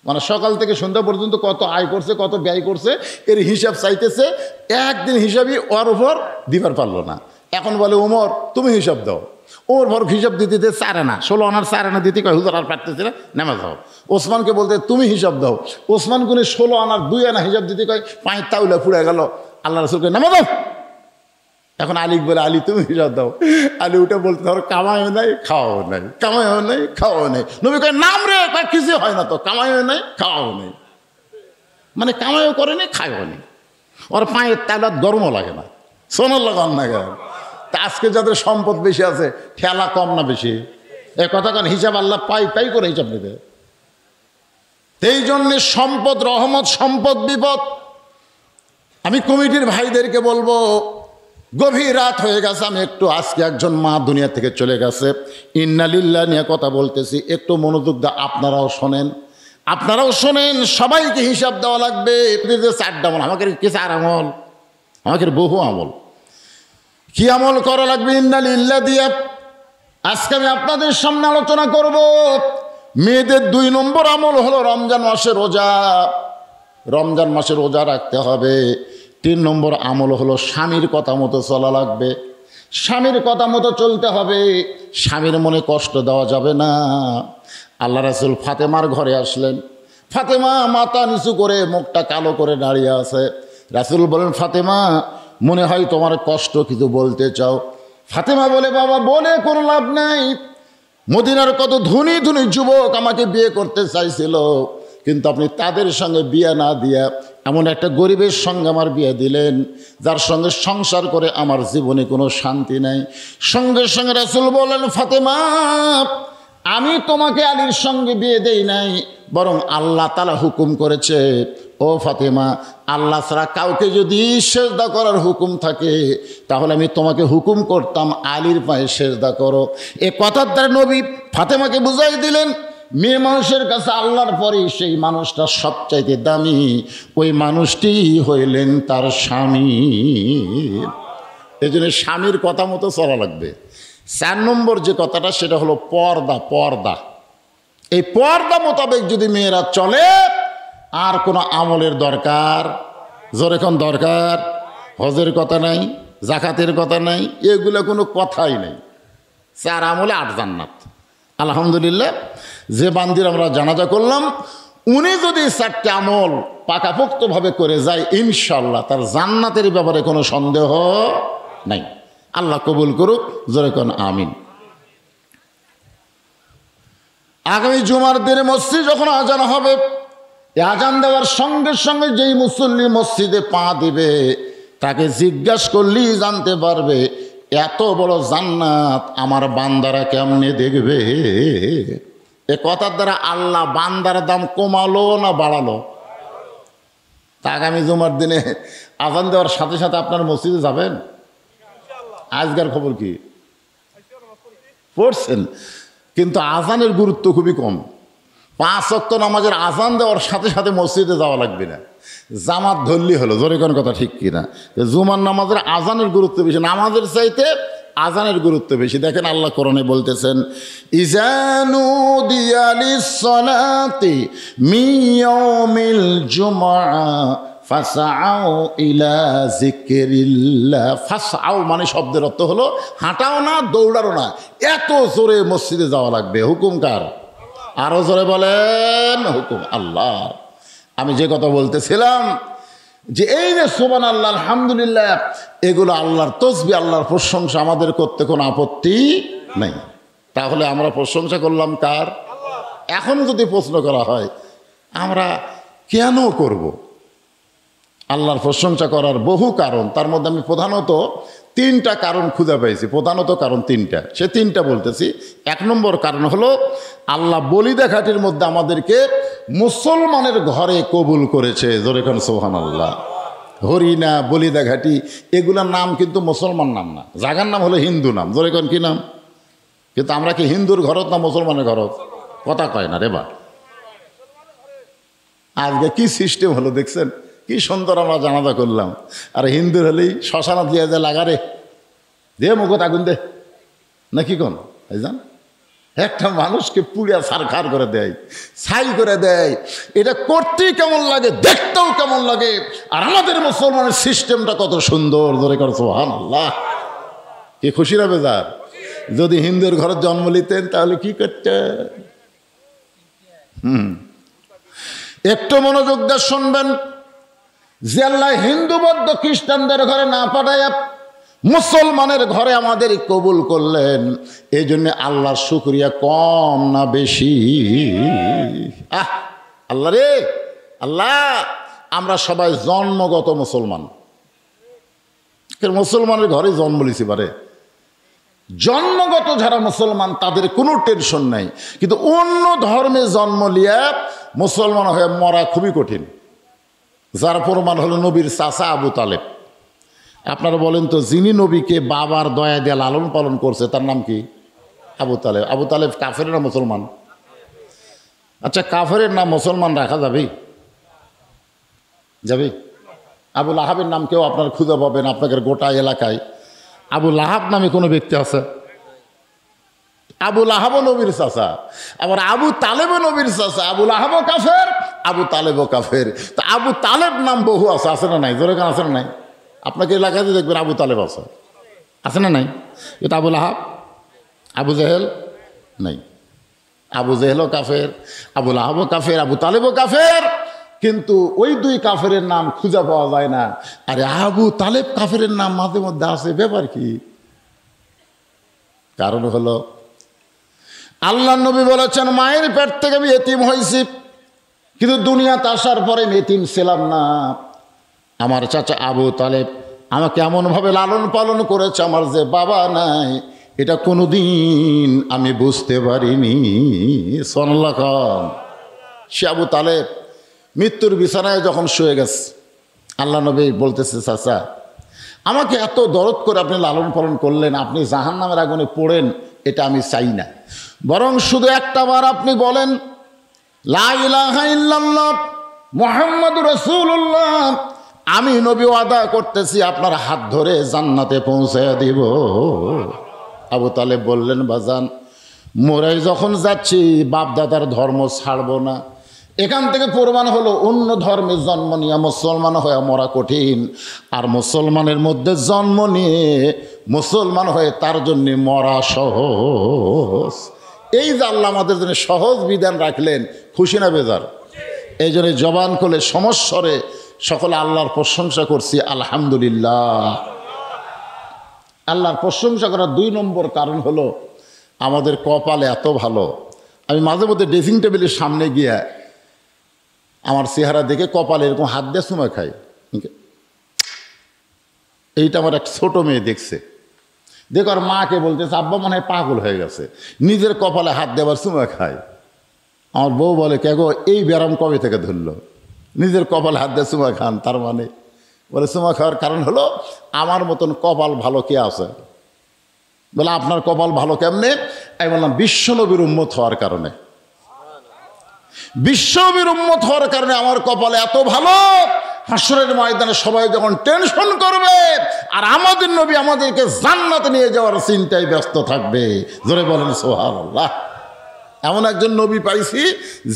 মানে সকাল থেকে সন্ধ্যা পর্যন্ত কত আয় করছে, কত ব্যয় করছে, এর হিসাব চাইতেছে। একদিন হিসাবই ওর উপর দিবার পারলো না। এখন বলে, ওমর তুমি হিসাব দাও। ওর ভর হিসাব দিতে 4 আনা 16 আনার 4 আনা দিতে কয়, হুজুর আর পারতেছে না, নামাজ দাও। ওসমানকে বলতে, তুমি হিসাব দাও। ওসমান গুনে 16 আনার 2 আনা হিসাব দিতে কয়, পায়ের তাউলা পুড়ে গেল। আল্লাহ রাসূলকে নামাজ দাও। এখন আলী বলে, আলী তুমি হিসাব দাও। আলী উঠে বলতে, ধর কামাইও নাই খাওয়াও নাই, কামাইও নাই খাওয়াও নাই। নবী কয়, নাম রে, কয় কিছু হয় না তো, কামাইও নাই খাওয়াও নাই, মানে কামাইও করে নাই খায়ও নাই। ওর পায়ের তালাত গরমও লাগে না, সোনার লাগান না কেন? তা আজকে যাদের সম্পদ বেশি আছে, ঠেলা কম না বেশি? এ কথা কেন? হিসাব আল্লাহ পাই করে হিসাব নেবে। এই জন্যে সম্পদ রহমত, সম্পদ বিপদ। আমি কমিটির ভাইদেরকে বলবো, গভীর রাত হয়ে গেছে, আমি একটু আজকে একজন মা দুনিয়া থেকে চলে গেছে, ইন্না লিল্লাহ নিয়ে কথা বলতেছি, একটু মনোযোগ দা, আপনারাও শোনেন, সবাইকে হিসাব দেওয়া লাগবে। 4 আমল, আমাকে কি 4 আমল? আমাকে বহু আমল। কি আমল করা লাগবে? ইন্না লিল্লাহ দিয়া আজকে আমি আপনাদের সামনে আলোচনা করব। মেয়েদের 2 নম্বর আমল হলো রমজান মাসে রোজা। রমজান মাসে রোজা রাখতে হবে। 3 নম্বর আমল হলো স্বামীর কথা মতো চলা লাগবে। স্বামীর কথা মতো চলতে হবে। স্বামীর মনে কষ্ট দেওয়া যাবে না। আল্লাহ রাসূল ফাতেমার ঘরে আসলেন। ফাতেমা মাথা নিচু করে মুখটা কালো করে দাঁড়িয়ে আছে। রাসূল বলেন, ফাতেমা মনে হয় তোমার কষ্ট কিছু বলতে চাও। ফাতেমা বলে, বাবা বলে কোনো লাভ নাই। মদিনার কত ধনী ধনী যুবক আমাকে বিয়ে করতে চাইছিল, কিন্তু আপনি তাদের সঙ্গে বিয়ে না দিয়া এমন একটা গরিবের সঙ্গে আমার বিয়ে দিলেন, যার সঙ্গে সংসার করে আমার জীবনে কোনো শান্তি নাই। সঙ্গে সঙ্গে রাসূল বলেন, ফাতেমা আমি তোমাকে আলীর সঙ্গে বিয়ে দেই নাই, বরং আল্লাহ তাআলা হুকুম করেছে, ও ফাতেমা আল্লাহ ছাড়া কাউকে যদি সেজদা করার হুকুম থাকে তাহলে আমি তোমাকে হুকুম করতাম আলীর পায়ে সেজদা করো। এ কথার দ্বারা নবী ফাতেমাকে বুঝাই দিলেন, মেয়ে মানুষের কাছে আল্লাহর পরে সেই মানুষটা সবচাইতে দামি, ওই মানুষটি হইলেন তার স্বামী। এই জন্য স্বামীর কথা মতো চলা লাগবে। 4 নম্বর যে কথাটা সেটা হলো পর্দা। পর্দা, এই পর্দা মোতাবেক যদি মেয়েরা চলে আর কোনো আমলের দরকার, জোরে কোন দরকার, হজের কথা নাই, জাকাতের কথা নাই, এগুলো কোনো কথাই নেই। 4 আমলে 8 জান্নাত। আলহামদুলিল্লাহ, যে বান্দির আমরা জানাজা করলাম উনি যদি 4টে আমল পাকাপোক্তভাবে করে যায় ইনশাআল্লাহ তার জান্নাতের ব্যাপারে কোনো সন্দেহ নাই। আল্লাহ কবুল করুক, জোরে কোন আমিন। আগামী জুমার দিনে মসজিদ যখন আজান হবে, আজান দেওয়ার সঙ্গে সঙ্গে যেই মুসল্লি মসজিদে পা দিবে তাকে জিজ্ঞাসা করলেই জানতে পারবে এত বড় জান্নাত আমার বান্দারা কেমনে দেখবে। এ কথার দ্বারা আল্লাহ বান্দার দাম কমালো না বাড়ালো? তা আগামী জুমার দিনে আজান দেওয়ার সাথে সাথে আপনার মসজিদে যাবেন? আজকের খবর কি পড়ছেন? কিন্তু আজানের গুরুত্ব খুবই কম। 5 ওয়াক্ত নামাজের আজান দেওয়ার সাথে সাথে মসজিদে যাওয়া লাগবে না, জামাত ধরলি হলো। জোরে কোন কথা ঠিক কিনা? জুমার নামাজের আজানের গুরুত্ব বেশি, নামাজের চাইতে আজানের গুরুত্ব বেশি। দেখেন আল্লাহ কোরআনে বলতেছেন, ইজানু দিয়ালিস সালাতি মিন ইয়াউমিল জুমআ ফাসআউ ইলা যিকরিল্লাহ। ফাসআউ মানে শব্দের অর্থ হলো হাঁটাও না, দৌড়াও না, এত জোরে মসজিদে যাওয়া লাগবে। হুকুম কার? আরো জোরে বলেন, হুকুম আল্লাহ। আমি যে কথা বলতেছিলাম যে এই যে সুবহানাল্লাহ আলহামদুলিল্লাহ এগুলো আল্লাহর তসবিহ, আল্লাহর প্রশংসা, আমাদের করতে কোনো আপত্তি নাই। তাহলে আমরা প্রশংসা করলাম কার? এখন যদি প্রশ্ন করা হয় আমরা কেন করব? আল্লাহর প্রশংসা করার বহু কারণ, তার মধ্যে আমি প্রধানত 3টা কারণ খুঁজে পেয়েছি। প্রধানত কারণ 3টা, সে 3টা বলতেছি। 1 নম্বর কারণ হলো আল্লাহ বলি দেখাটির মধ্যে আমাদেরকে মুসলমানের ঘরে কবুল করেছে। জোরে খান সুবহানাল্লাহ। হরিণা, বলি দেখাটি এগুলার নাম কিন্তু মুসলমান নাম না, জায়গার নাম হলো হিন্দু নাম। জোরে খান কি নাম? কিন্তু আমরা কি হিন্দুর ঘরত না মুসলমানের ঘরত? কথা কয় না রে বা। আজকে কি সিস্টেম হলো দেখছেন? কি সুন্দর আমরা জানাজা করলাম, আর হিন্দুর হলেই শ্মশানত লিয়ে যায় লাগারে দে মুখত আগুন দে নাকি কোন জান, একটা মানুষকে পুড়িয়া ছারখার করে দেয়, ছাই করে দেয়। এটা করতেই কেমন লাগে, দেখতেও কেমন লাগে। আর আমাদের মুসলমানের সিস্টেমটা কত সুন্দর। ধরে কর সুবহানাল্লাহ। কি খুশি হবে যার? যদি হিন্দুর ঘরে জন্ম নিতেন তাহলে কি করতেন? একটু মনোযোগ দিয়ে শুনবেন যে আল্লাহ হিন্দু বৌদ্ধ খ্রিস্টানদের ঘরে না পাঠায় মুসলমানের ঘরে আমাদের কবুল করলেন, এই জন্য আল্লাহর শুকরিয়া কম না বেশি? আল্লাহ রে আল্লাহ, আমরা সবাই জন্মগত মুসলমান, মুসলমানের ঘরে জন্ম লিছি পারে। জন্মগত যারা মুসলমান তাদের কোনো টেনশন নাই, কিন্তু অন্য ধর্মে জন্ম লিয়া মুসলমান হয়ে মরা খুবই কঠিন। যার প্রমাণ হলো নবীর চাচা আবু তালেব। আপনারা বলেন তো, যিনি নবীকে বাবার দয়া দিয়ে লালন পালন করছে তার নাম কি? আবু তালেব। আবু তালেব কাফের না মুসলমান? আচ্ছা, কাফেরের নাম মুসলমান রাখা যাবে? যাবে? আবু লাহাবের নাম কেউ আপনার খুঁজে পাবেন আপনাদের গোটা এলাকায়? আবু লাহাব নামে কোনো ব্যক্তি আছে? আবু লাহাবও নবীর চাচা, আবার আবু তালেবও নবীর চাচা। আবু লাহাবও কাফের, আবু তালেবও কাফের। তা আবু তালেব নাম বহু আছে, আছে না নাই? জোরে কান আছে না নাই? আপনাকে এলাকাতে দেখবেন আবু তালেব আছে, আছে না নাই? এটা আবু লাহাব, আবু জেহেল নাই। আবু জেহেলও কাফের, আবু লাহাবও কাফের, আবু তালেবও কাফের, কিন্তু ওই দুই কাফের নাম খুঁজে পাওয়া যায় না। আরে আবু তালেব কাফের নাম মাঝে মধ্যে আছে, ব্যাপার কি? কারণ হলো আল্লাহ নবী বলেছেন, মায়ের পেট থেকে আমি এতিম হয়েছি, কিন্তু দুনিয়াতে আসার পরে এতিম ছিলাম না। আমার চাচা আবু তালেব আমাকে এমনভাবে লালন পালন করেছে, আমার যে বাবা নাই এটা কোনোদিন আমি বুঝতে পারিনি। সুবহানাল্লাহ। সে আবু তালেব মৃত্যুর বিছানায় যখন শুয়ে গেছে, আল্লাহ নবী বলতেছে, চাচা আমাকে এত দরদ করে আপনি লালন পালন করলেন, আপনি জাহান্নামের আগুনে পড়েন এটা আমি চাই না, বরং শুধু একটা বার আপনি বলেন লা ইলাহা ইল্লাল্লাহ মুহাম্মাদুর রাসূলুল্লাহ, আমি নবী ওয়াদা করতেছি আপনার হাত ধরে জান্নাতে পৌঁছায় দিব। আবু তালেব বললেন, বাজান মোরাই যখন যাচ্ছি বাপ দাদার ধর্ম ছাড়বো না, এখান থেকে প্রমাণ হলো অন্য ধর্মের জন্ম নিয়ে মুসলমান হয়ে মরা কঠিন, আর মুসলমানের মধ্যে জন্ম নিয়ে মুসলমান হয়ে তার জন্য মরা সহজ। এই যে আল্লাহ আমাদের জন্য সহজ বিধান রাখলেন, খুশি না বেজার? এই জন্য জবান খুলে সমস্বরে সকলে আল্লাহর প্রশংসা করছি, আলহামদুলিল্লাহ। আল্লাহর প্রশংসা করার 2 নম্বর কারণ হলো আমাদের কপালে এত ভালো। আমি মাঝে মধ্যে ড্রেসিং টেবিলের সামনে গিয়ে আমার চেহারা দেখে কপালে এরকম হাত দিয়ে চুমা খাই। এইটা আমার এক ছোট মেয়ে দেখছে, দেখো আর মাকে বলতেছে আব্বা মনে হয় পাগল হয়ে গেছে, নিজের কপালে হাত দেওয়ার চুমা খায়। আমার বউ বলে, কে গো এই ব্যারাম কবে থেকে ধরলো? নিজের কপালে হাত দিয়ে চুমা খান, তার মানে বলে চুমা খাওয়ার কারণ হলো আমার মতন কপাল ভালো কে আছে? বলে আপনার কপাল ভালো কেমনে? আমি বললাম বিশ্বনবীর উম্মত হওয়ার কারণে। বিশ্বনবীর উম্মত হওয়ার কারণে আমার কপালে এত ভালো, হাসরের ময়দানে সবাই যখন টেনশন করবে আর আমাদের নবী আমাদেরকে জান্নাতে নিয়ে যাওয়ার চিন্তায় ব্যস্ত থাকবে। জোরে বলেন সুবহানাল্লাহ। এমন একজন নবী পাইছি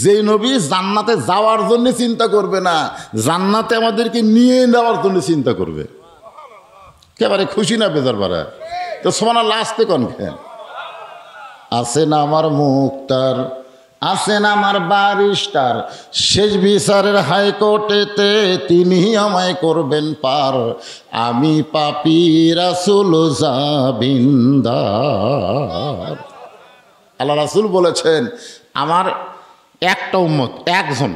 যেই নবী জান্নাতে যাওয়ার জন্য চিন্তা করবে না, জান্নাতে আমাদেরকে নিয়ে নেওয়ার জন্য চিন্তা করবে। একেবারে খুশি না বেজার পারা? তো সুবহানাল্লাহ আসতে কোন খেন? আছেন আমার মুক্তার, আছেন আমার বারিস্টার, শেষ বিচারের হাইকোর্টেতে তিনি আমায় করবেন পার, আমি পাপী রাসূল জাবিন্দার। আল্লাহ রাসূল বলেছেন, আমার একটা উম্মত, একজন,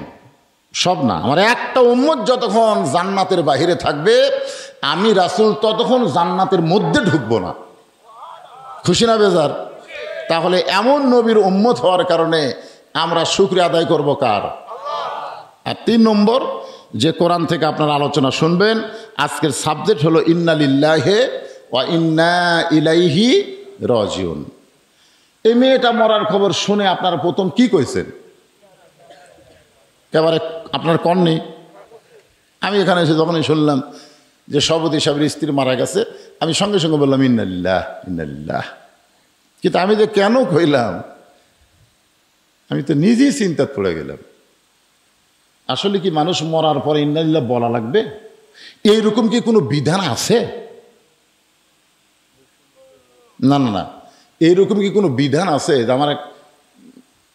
সব না, আমার একটা উম্মত যতক্ষণ জান্নাতের বাহিরে থাকবে, আমি রাসূল ততক্ষণ জান্নাতের মধ্যে ঢুকবো না। খুশি না বেজার? তাহলে এমন নবীর উম্মত হওয়ার কারণে আমরা শুকরিয়া আদায় করব কার? আর 3 নম্বর যে কোরআন থেকে আপনারা আলোচনা শুনবেন, আজকের সাবজেক্ট হলো ইন্না লিল্লাহি ওয়া ইন্না ইলাইহি রাজিউন। এই মেয়েটা মরার খবর শুনে আপনারা প্রথম কি কইছেন? একেবারে আপনার কননি। আমি এখানে এসে যখনই শুনলাম যে সভাপতি সাহেবের স্ত্রী মারা গেছে, আমি সঙ্গে সঙ্গে বললাম ইন্না লিল্লাহ ইন্না লিল্লাহ। কিন্তু আমি যে কেন কইলাম, আমি তো নিজেই চিন্তা পড়ে গেলাম। আসলে কি মানুষ মরার পরে ইন্না লিল্লাহ বলা লাগবে? এইরকম কি কোনো বিধান আছে? না না না, এইরকম কি কোনো বিধান আছে? যে আমার এক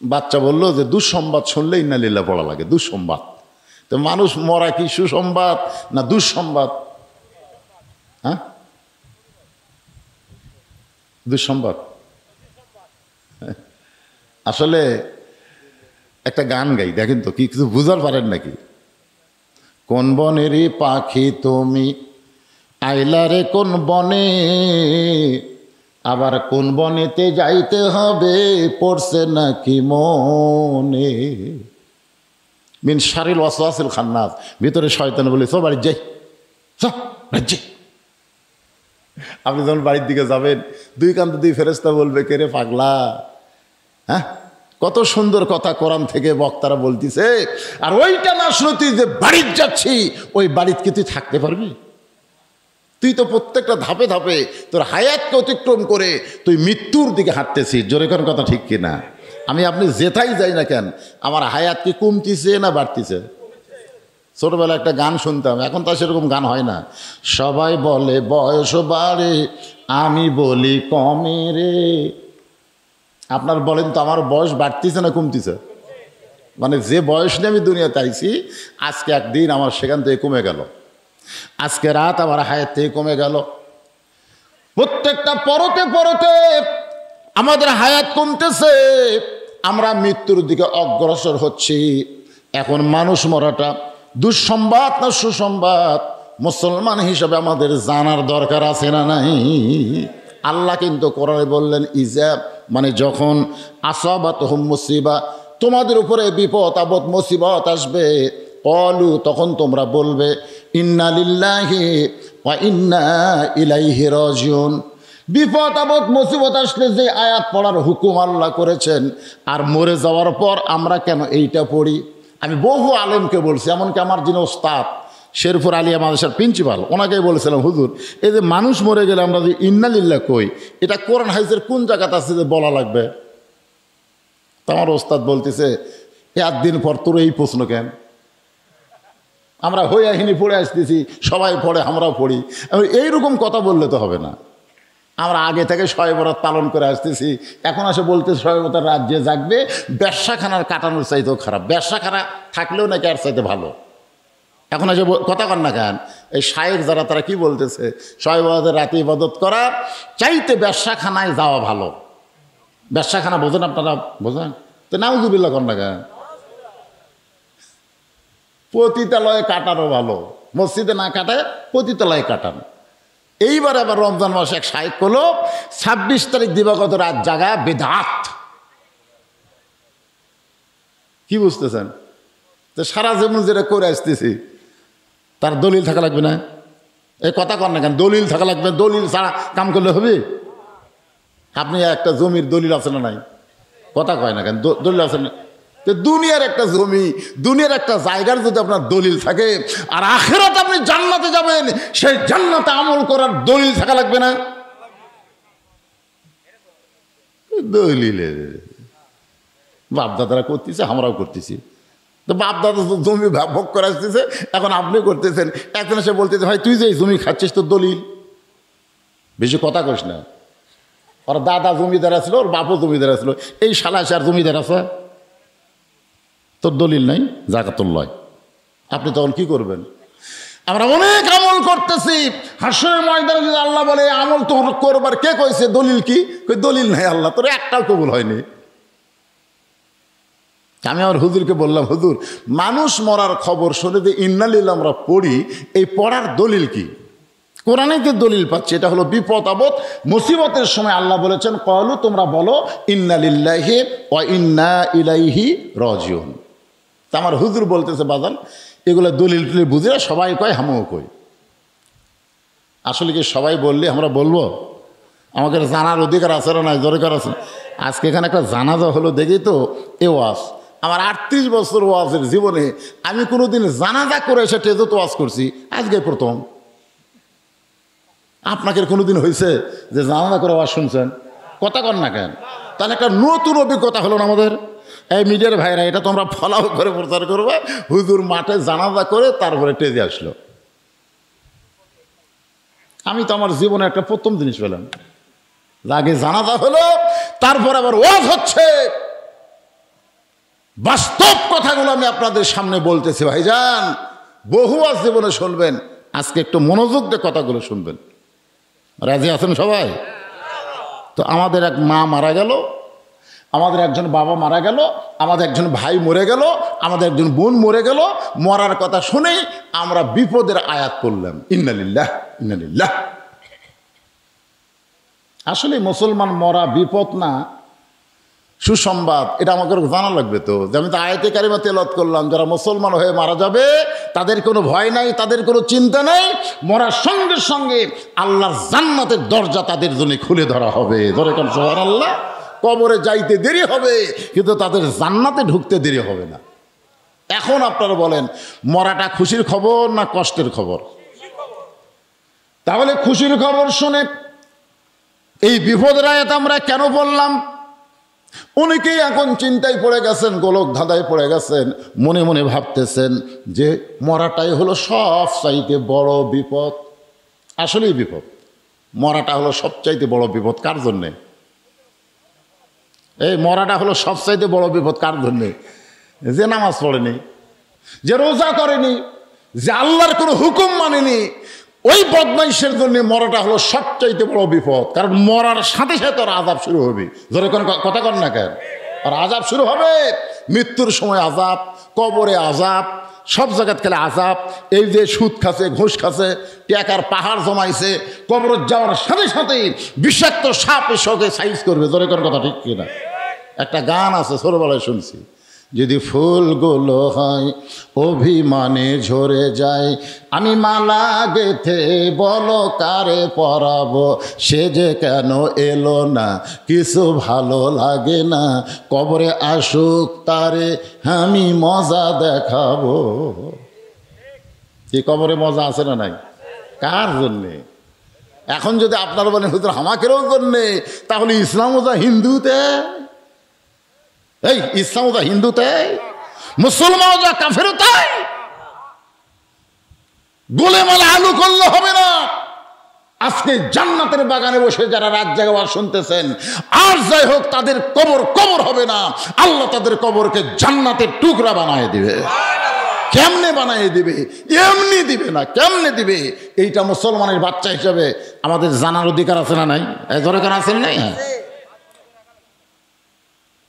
বাচ্চা বললো যে দুঃসংবাদ শুনলে ইন্না লিল্লাহ পড়া লাগে। দুঃসংবাদ, তো মানুষ মরা কি সুসংবাদ না দুঃসংবাদ? হ্যাঁ, দুঃসংবাদ। আসলে একটা গান গাই, দেখেন তো কি কিছু বুঝার পারেন নাকি? কোন বনেরই পাখি তুমি আইলা রে কোন বনে, আবার কোন বনেতে যাইতে হবে পড়ছে নাকি মনে। মিন শারিল ওয়াসওয়াসিল খান্নাস, ভিতরে শয়তান বলে সব বাড়ি যাই, যাই। আপনি যখন বাড়ির দিকে যাবেন, 2 কান্দে 2 ফেরেশতা বলবে, কে রে পাগলা, হ্যাঁ কত সুন্দর কথা কোরআন থেকে বক্তারা বলতেছে। আর ওইটা না শুনে তুই যে বাড়িতে যাচ্ছি, ওই বাড়িতে কি তুই থাকতে পারবি? তুই তো প্রত্যেকটা ধাপে ধাপে তোর হায়াতকে অতিক্রম করে তুই মৃত্যুর দিকে হাঁটতেছিস। জোরে কোন কথা ঠিক কিনা? আমি আপনি যেথাই যাই না কেন, আমার হায়াত কি কমতিছে না বাড়তিছে? ছোটবেলায় একটা গান শুনতাম, এখন তো সেরকম গান হয় না। সবাই বলে বয়স বাড়ে, আমি বলি কমে রে। আপনার বলেন তো আমার বয়স বাড়তিছে না কমতিছে? মানে যে বয়স নিয়ে আমি দুনিয়াতে আইছি, আজকে একদিন আমার সেখান থেকে কমে গেল, আজকে রাত আমার হায়াত থেকে কমে গেল। প্রত্যেকটা পরতে পরতে আমাদের হায়াত কমতেছে, আমরা মৃত্যুর দিকে অগ্রসর হচ্ছি। এখন মানুষ মরাটা দুঃসংবাদ না সুসংবাদ, মুসলমান হিসেবে আমাদের জানার দরকার আছে না নাই? আল্লাহ কিন্তু কোরআনে বললেন ইজা, মানে যখন আসাবাতহুম মুসিবা, তোমাদের উপরে বিপদ আপদ মুসিবত আসবে, ক্বালু, তখন তোমরা বলবে ইন্না লিল্লাহি ওয়া ইন্না ইলাইহি রাজিউন। বিপদ আপদ মুসিবত আসলে যে আয়াত পড়ার হুকুম আল্লাহ করেছেন, আর মরে যাওয়ার পর আমরা কেন এইটা পড়ি? আমি বহু আলেমকে বলছি, এমনকি আমার যিনি ওস্তাদ শেরপুর আলিয়া মাদ্রাসার প্রিন্সিপাল, ওনাকেই বলেছিলাম, হুজুর এই যে মানুষ মরে গেলে আমরা যে ইন্না লিল্লাহ কই, এটা কোরআন হাদিসের কোন জায়গাতে আছে যে বলা লাগবে? তো আমার ওস্তাদ বলতেছে, একদিন পর তোর এই প্রশ্ন কেন? আমরা হইয়াহিনী পড়ে আসতেছি, সবাই পড়ে, আমরাও পড়ি। এইরকম কথা বললে তো হবে না। আমরা আগে থেকে শবে বরাত পালন করে আসতেছি, এখন আসে বলতে শবে বরাতের রাত যে জাগবে ব্যবসাখানার কাটানোর চাইতেও খারাপ, ব্যবসাখানা থাকলেও নাকি আর চাইতে ভালো। এখন এসে কথা কন না কেন? এই শায়েখ যারা তারা কি বলতেছে, শবে বরাতের রাতে ইবাদত করা চাইতে ব্যবসাখানায় যাওয়া ভালো। ব্যবসাখানা বোঝেন আপনারা? বোঝেন তো? নাউজুবিল্লাহ কন না কেন? পতিতালয়ে কাটানো ভালো, মসজিদে না কাটায় পতিতালয়ে কাটানো। এইবার আবার রমজান মাসে এক শায়েখ হলো 26 তারিখ দিবাগত রাত জাগা বেদাত। কি বুঝতেছেন? তো সারা জীবন যেটা করে আসতেছি তার দলিল থাকা লাগবে না? এই কথা কর না কেন? দলিল থাকা লাগবে, দলিল ছাড়া কাম করলে হবে? আপনি একটা জমির দলিল আছে না নাই? কথা কয় না কেন? দলিল আছে না? তো দুনিয়ার একটা জমি, দুনিয়ার একটা জায়গার যদি আপনার দলিল থাকে, আর আখিরাতে আপনি জান্নাতে যাবেন, সেই জান্নাতে আমল করার দলিল থাকা লাগবে না? দলিলে বাপদাদারা করতেছে, আমরাও করতেছি। তো বাপদাদা তো জমি ভোগ করে আসতেছে, এখন আপনি করতেছেন। এখন এসে বলতেছে, ভাই তুই যে এই জমি খাচ্ছিস তোর দলিল। বেশি কথা কইস না। ওর দাদা জমিদার আসলো, ওর বাপও জমিদার আসলো, এই শালা আর জমিদার আছে, তোর দলিল নাই, জাকাতুল লয়। আপনি তখন কি করবেন? আমরা অনেক আমল করতেছি, হাসরের ময়দানে যদি আল্লাহ বলে আমল তো করবার, কে কইছে? দলিল কি? কই দলিল নাই আল্লাহ, তোর একটাও কবুল হয়নি। আমি আমার হুজুরকে বললাম, হুজুর মানুষ মরার খবর শুনে যে ইন্না লিল্লাহ আমরা পড়ি, এই পড়ার দলিল কি? কোরআনে যে দলিল পাচ্ছি এটা হলো বিপদ আপদ মুসিবতের সময় আল্লাহ বলেছেন, ক্বালু, তোমরা বলো ইন্না লিল্লাহি ওয়া ইন্না ইলাইহি রাজিউন। তা আমার হুজুর বলতেছে, বাজান এগুলো দলিল টলিল বুঝে না, সবাই কয় আমিও কই। আসলে কি সবাই বললে আমরা বলবো? আমাদের জানার অধিকার আছে না নাই? দরকার আছে। আজকে এখানে একটা জানাজা হলো দেখি তো, এ ওয়াজ আমার 38 বছর ওয়াজের জীবনে আমি কোনোদিন জানাজা করে এসে টেজত ওয়াজ করছি, আজকে প্রথম। আপনাকে কোনোদিন হয়েছে যে জানাজা করে ওয়াজ শুনছেন? কথা কন না কেন? তাহলে একটা নতুন অভিজ্ঞতা হলো না আমাদের। এই মিডিয়ার ভাইরা, এটা তোমরা ফলাও করে প্রচার করবে। হুজুর মাঠে জানাজা করে তারপরে টেজে আসলো। আমি তো আমার জীবনে একটা প্রথম জিনিস পেলাম, আগে জানাজা হলো, তারপর আবার ওয়াজ হচ্ছে। বাস্তব কথাগুলো আমি আপনাদের সামনে বলতেছি ভাইজান, বহু আজ জীবনে শুনবেন, আজকে একটু মনোযোগ দিয়ে কথাগুলো শুনবেন। রাজি আছেন সবাই? তো আমাদের এক মা মারা গেল, আমাদের একজন বাবা মারা গেল, আমাদের একজন ভাই মরে গেল, আমাদের একজন বোন মরে গেল। মরার কথা শুনেই আমরা বিপদের আয়াত করলাম, ইন্না লিল্লাহ ইন্না লিল্লাহ। আসলে মুসলমান মরা বিপদ না, সুসংবাদ। এটা আমাকে জানা লাগবে তো, যে আমি তো আয়াতে কারিমা তেলাওয়াত করলাম, যারা মুসলমান হয়ে মারা যাবে তাদের কোনো ভয় নাই, তাদের কোনো চিন্তা নাই। মরার সঙ্গে সঙ্গে আল্লাহর জান্নাতের দরজা তাদের জন্য খুলে ধরা হবে। ধরে কেন সুবহানাল্লাহ। কবরে যাইতে দেরি হবে, কিন্তু তাদের জান্নাতে ঢুকতে দেরি হবে না। এখন আপনারা বলেন, মরাটা খুশির খবর না কষ্টের খবর? তাহলে খুশির খবর শুনে এই বিপদের আয়াত আমরা কেন বললাম? অনেকেই এখন চিন্তায় পড়ে গেছেন, গোলক ধাঁধায় পড়ে গেছেন, মনে মনে ভাবতেছেন যে মরাটাই হলো সব চাইতে বড় বিপদ। আসলেই বিপদ, মরাটা হলো সবচাইতে বড় বিপদ। কার জন্যে? এই মরাটা হলো সবচাইতে বড় বিপদ কার জন্যে? যে নামাজ পড়েনি, যে রোজা করেনি, যে আল্লাহর কোনো হুকুম মানেনি, ওই বদমাইশের জন্য মরাটা হলো সবচাইতে বড় বিপদ। কারণ মরার সাথে সাথে ওর আযাব শুরু হবে। ধরে কোন কথা কন না কেন? আর আযাব শুরু হবে, মৃত্যুর সময় আযাব, কবরে আযাব, সব জায়গায় খেলে আযাব। এই যে সুদ খাচ্ছে, ঘুষ খাচ্ছে, টাকার পাহাড় জমাইছে, কবর যাওয়ার সাথে সাথেই বিষাক্ত সাপ এসে সাইজ করবে। ধরে কোন কথা ঠিক কিনা? একটা গান আছে, ছোটবেলায় শুনছি, যদি ফুলগুলো হয় অভিমানে ঝরে যায়, আমি মালা গেথে বলো কারে পরাবো, সে যে কেন এলো না, কিছু ভালো লাগে না, কবরে আসুক তারে আমি মজা দেখাবো। কি কবরে মজা আছে না নাই? কার জন্যে? এখন যদি আপনারা বলেন হুজুর আমাকেরও জন্যে, তাহলে ইসলামও যা হিন্দুতে, এই ইসলামও যা হিন্দুতে, মুসলমানও যা কাফেরও তাই। গোলেমালে আলু করলে হবে না। আজকে জান্নাতের বাগানে বসে যারা রাত জাগা শুনতেছেন, আর যাই হোক তাদের কবর কবর হবে না, আল্লাহ তাদের কবরকে জান্নাতের টুকরা বানায় দিবে। কেমনে বানায় দিবে? এমনি দিবে না, কেমনে দিবে? এইটা মুসলমানের বাচ্চা হিসাবে আমাদের জানার অধিকার আছে না নাই? দরকার আছে না? হ্যাঁ,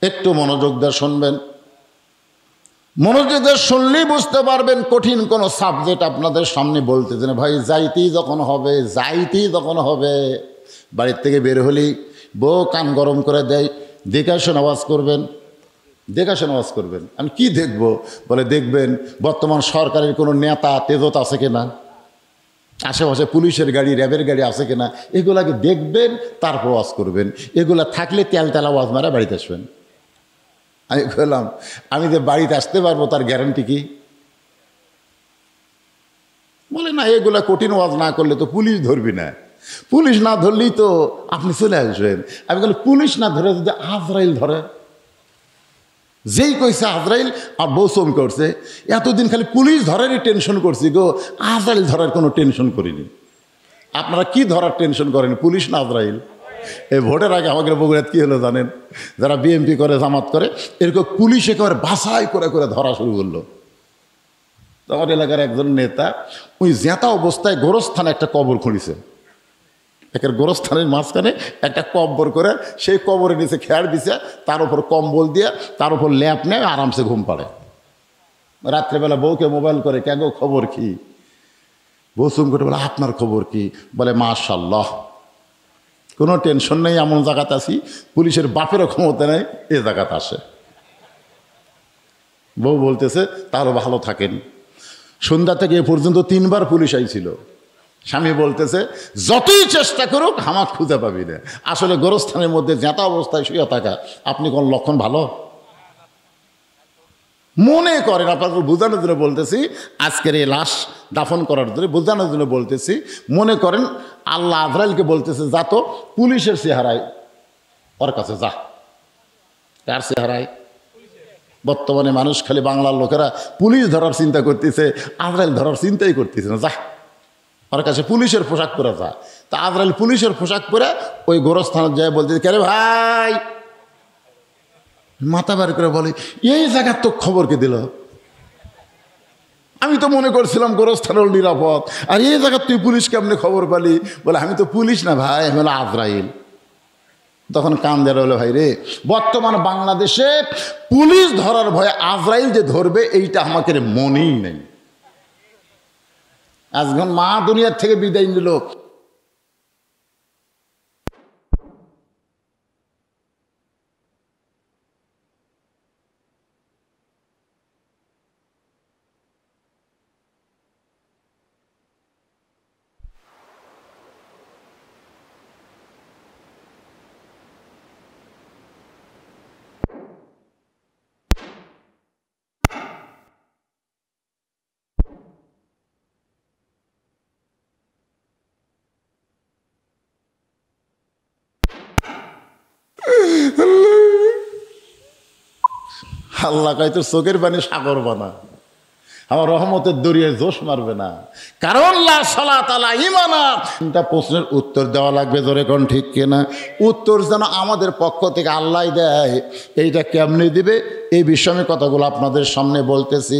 একটু মনোযোগ দিয়ে শুনবেন। মনোযোগ দিয়ে শুনলেই বুঝতে পারবেন কঠিন কোনো সাবজেক্ট আপনাদের সামনে বলতেছে না। ভাই যাইতেই যখন হবে, বাড়ির থেকে বের হলেই বউ কান গরম করে দেয়, দেখাশোন আওয়াজ করবেন। আমি কি দেখব? বলে দেখবেন বর্তমান সরকারের কোনো নেতা তেজত আছে কিনা, আশেপাশে পুলিশের গাড়ি, র্যাবের গাড়ি আছে কিনা, এগুলাকে দেখবেন, তারপর ওয়াজ করবেন। এগুলা থাকলে তেল আওয়াজ মারা বাড়িতে আসবেন। আমি বললাম, আমি যে বাড়িতে আসতে পারবো তার গ্যারান্টি কি? বলে না, এগুলা কঠিন ওয়াজ না করলে তো পুলিশ ধরবি না, পুলিশ না ধরলেই তো আপনি চলে আসবেন। আমি বলি পুলিশ না ধরে যদি আজরাইল ধরে, যেই কইছে আজরাইল আর বউ চমকে করছে, এতদিন খালি পুলিশ ধরারই টেনশন করছি গো, আজরাইল ধরার কোনো টেনশন করিনি। আপনারা কি ধরার টেনশন করেন, পুলিশ না আজরাইল? এই ভোটের আগে আমাদের বগুড়াত কি হলো জানেন? যারা বিএমপি করে, জামাত করে, এরকম পুলিশ একেবারে বাছাই করে করে ধরা শুরু করলো। আমার এলাকার একজন নেতা ওই জেতা অবস্থায় গোরস্থানে একটা কবর খুঁড়িছে, একের গোরস্থানের মাঝখানে একটা কবর করে, সেই কবরের নিচে খেয়ার দিছে, তার উপর কম্বল দিয়ে, তার উপর ল্যাপ নেয়, আরামসে ঘুম পাড়ে। রাত্রেবেলা বউকে মোবাইল করে, কেন খবর কি? বউ চুম করে বলে আপনার খবর কি? বলে মাশাআল্লাহ, কোনো টেনশন নেই, এমন জায়গাতে আছি পুলিশের বাপেরও ক্ষমতা নেই এ জায়গাতে আসে। বউ বলতেছে তাহলে ভালো থাকেন। সন্ধ্যা থেকে এ পর্যন্ত 3 বার পুলিশ আইছিল। স্বামী বলতেছে যতই চেষ্টা করুক হামাক খুঁজে পাবি না। আসলে গোরস্থানের মধ্যে জেতা অবস্থায় শুয়ে থাকা আপনি কোন লক্ষণ ভালো মনে করেন? আপনাকে বোঝানোর জন্য বলতেছি, আজকের এই লাশ দাফন করার জন্য বোঝানোর জন্য বলতেছি। মনে করেন আল্লাহ আজরাইলকে বলতেছে যা তো পুলিশের চেহারায় ওর কাছে যা। কার চেহারায়? বর্তমানে মানুষ খালি বাংলার লোকেরা পুলিশ ধরার চিন্তা করতেছে, আজরাইল ধরার চিন্তাই করতেছে না। যা ওর কাছে পুলিশের পোশাক পরে যা। তা আজরাইল পুলিশের পোশাক পরে ওই গোরস্থানে যায়, বলতেছে কে রে ভাই? মাথা বার করে বলে এই জায়গার তো খবর কে দিল? আমি তো মনে করছিলাম গোরস্থান নিরাপদ, আর এই জায়গার তুই পুলিশ কেমনে খবর পালি? বলে আমি তো পুলিশ না ভাই, আমি হলো আজরাইল। তখন কান দেওয়া হলো, ভাই রে, বর্তমান বাংলাদেশে পুলিশ ধরার ভয়ে আজরাইল যে ধরবে এইটা আমাকে মনেই নেই। আজকাল মা দুনিয়ার থেকে বিদায় নিল, আল্লাহ কয় তোর চোখের পানি সাগর বানা, আমার রহমতের দরিয়ায় জোশ মারবে না, কারণ লা সালাত আলা ঈমানা। তিনটা প্রশ্নের উত্তর দেওয়া লাগবে, জোরে কোন ঠিক কিনা? উত্তর যেন আমাদের পক্ষ থেকে আল্লাহ দেয়। এইটা কেমনে দিবে এই বিষয়ে কথাগুলো আপনাদের সামনে বলতেছি।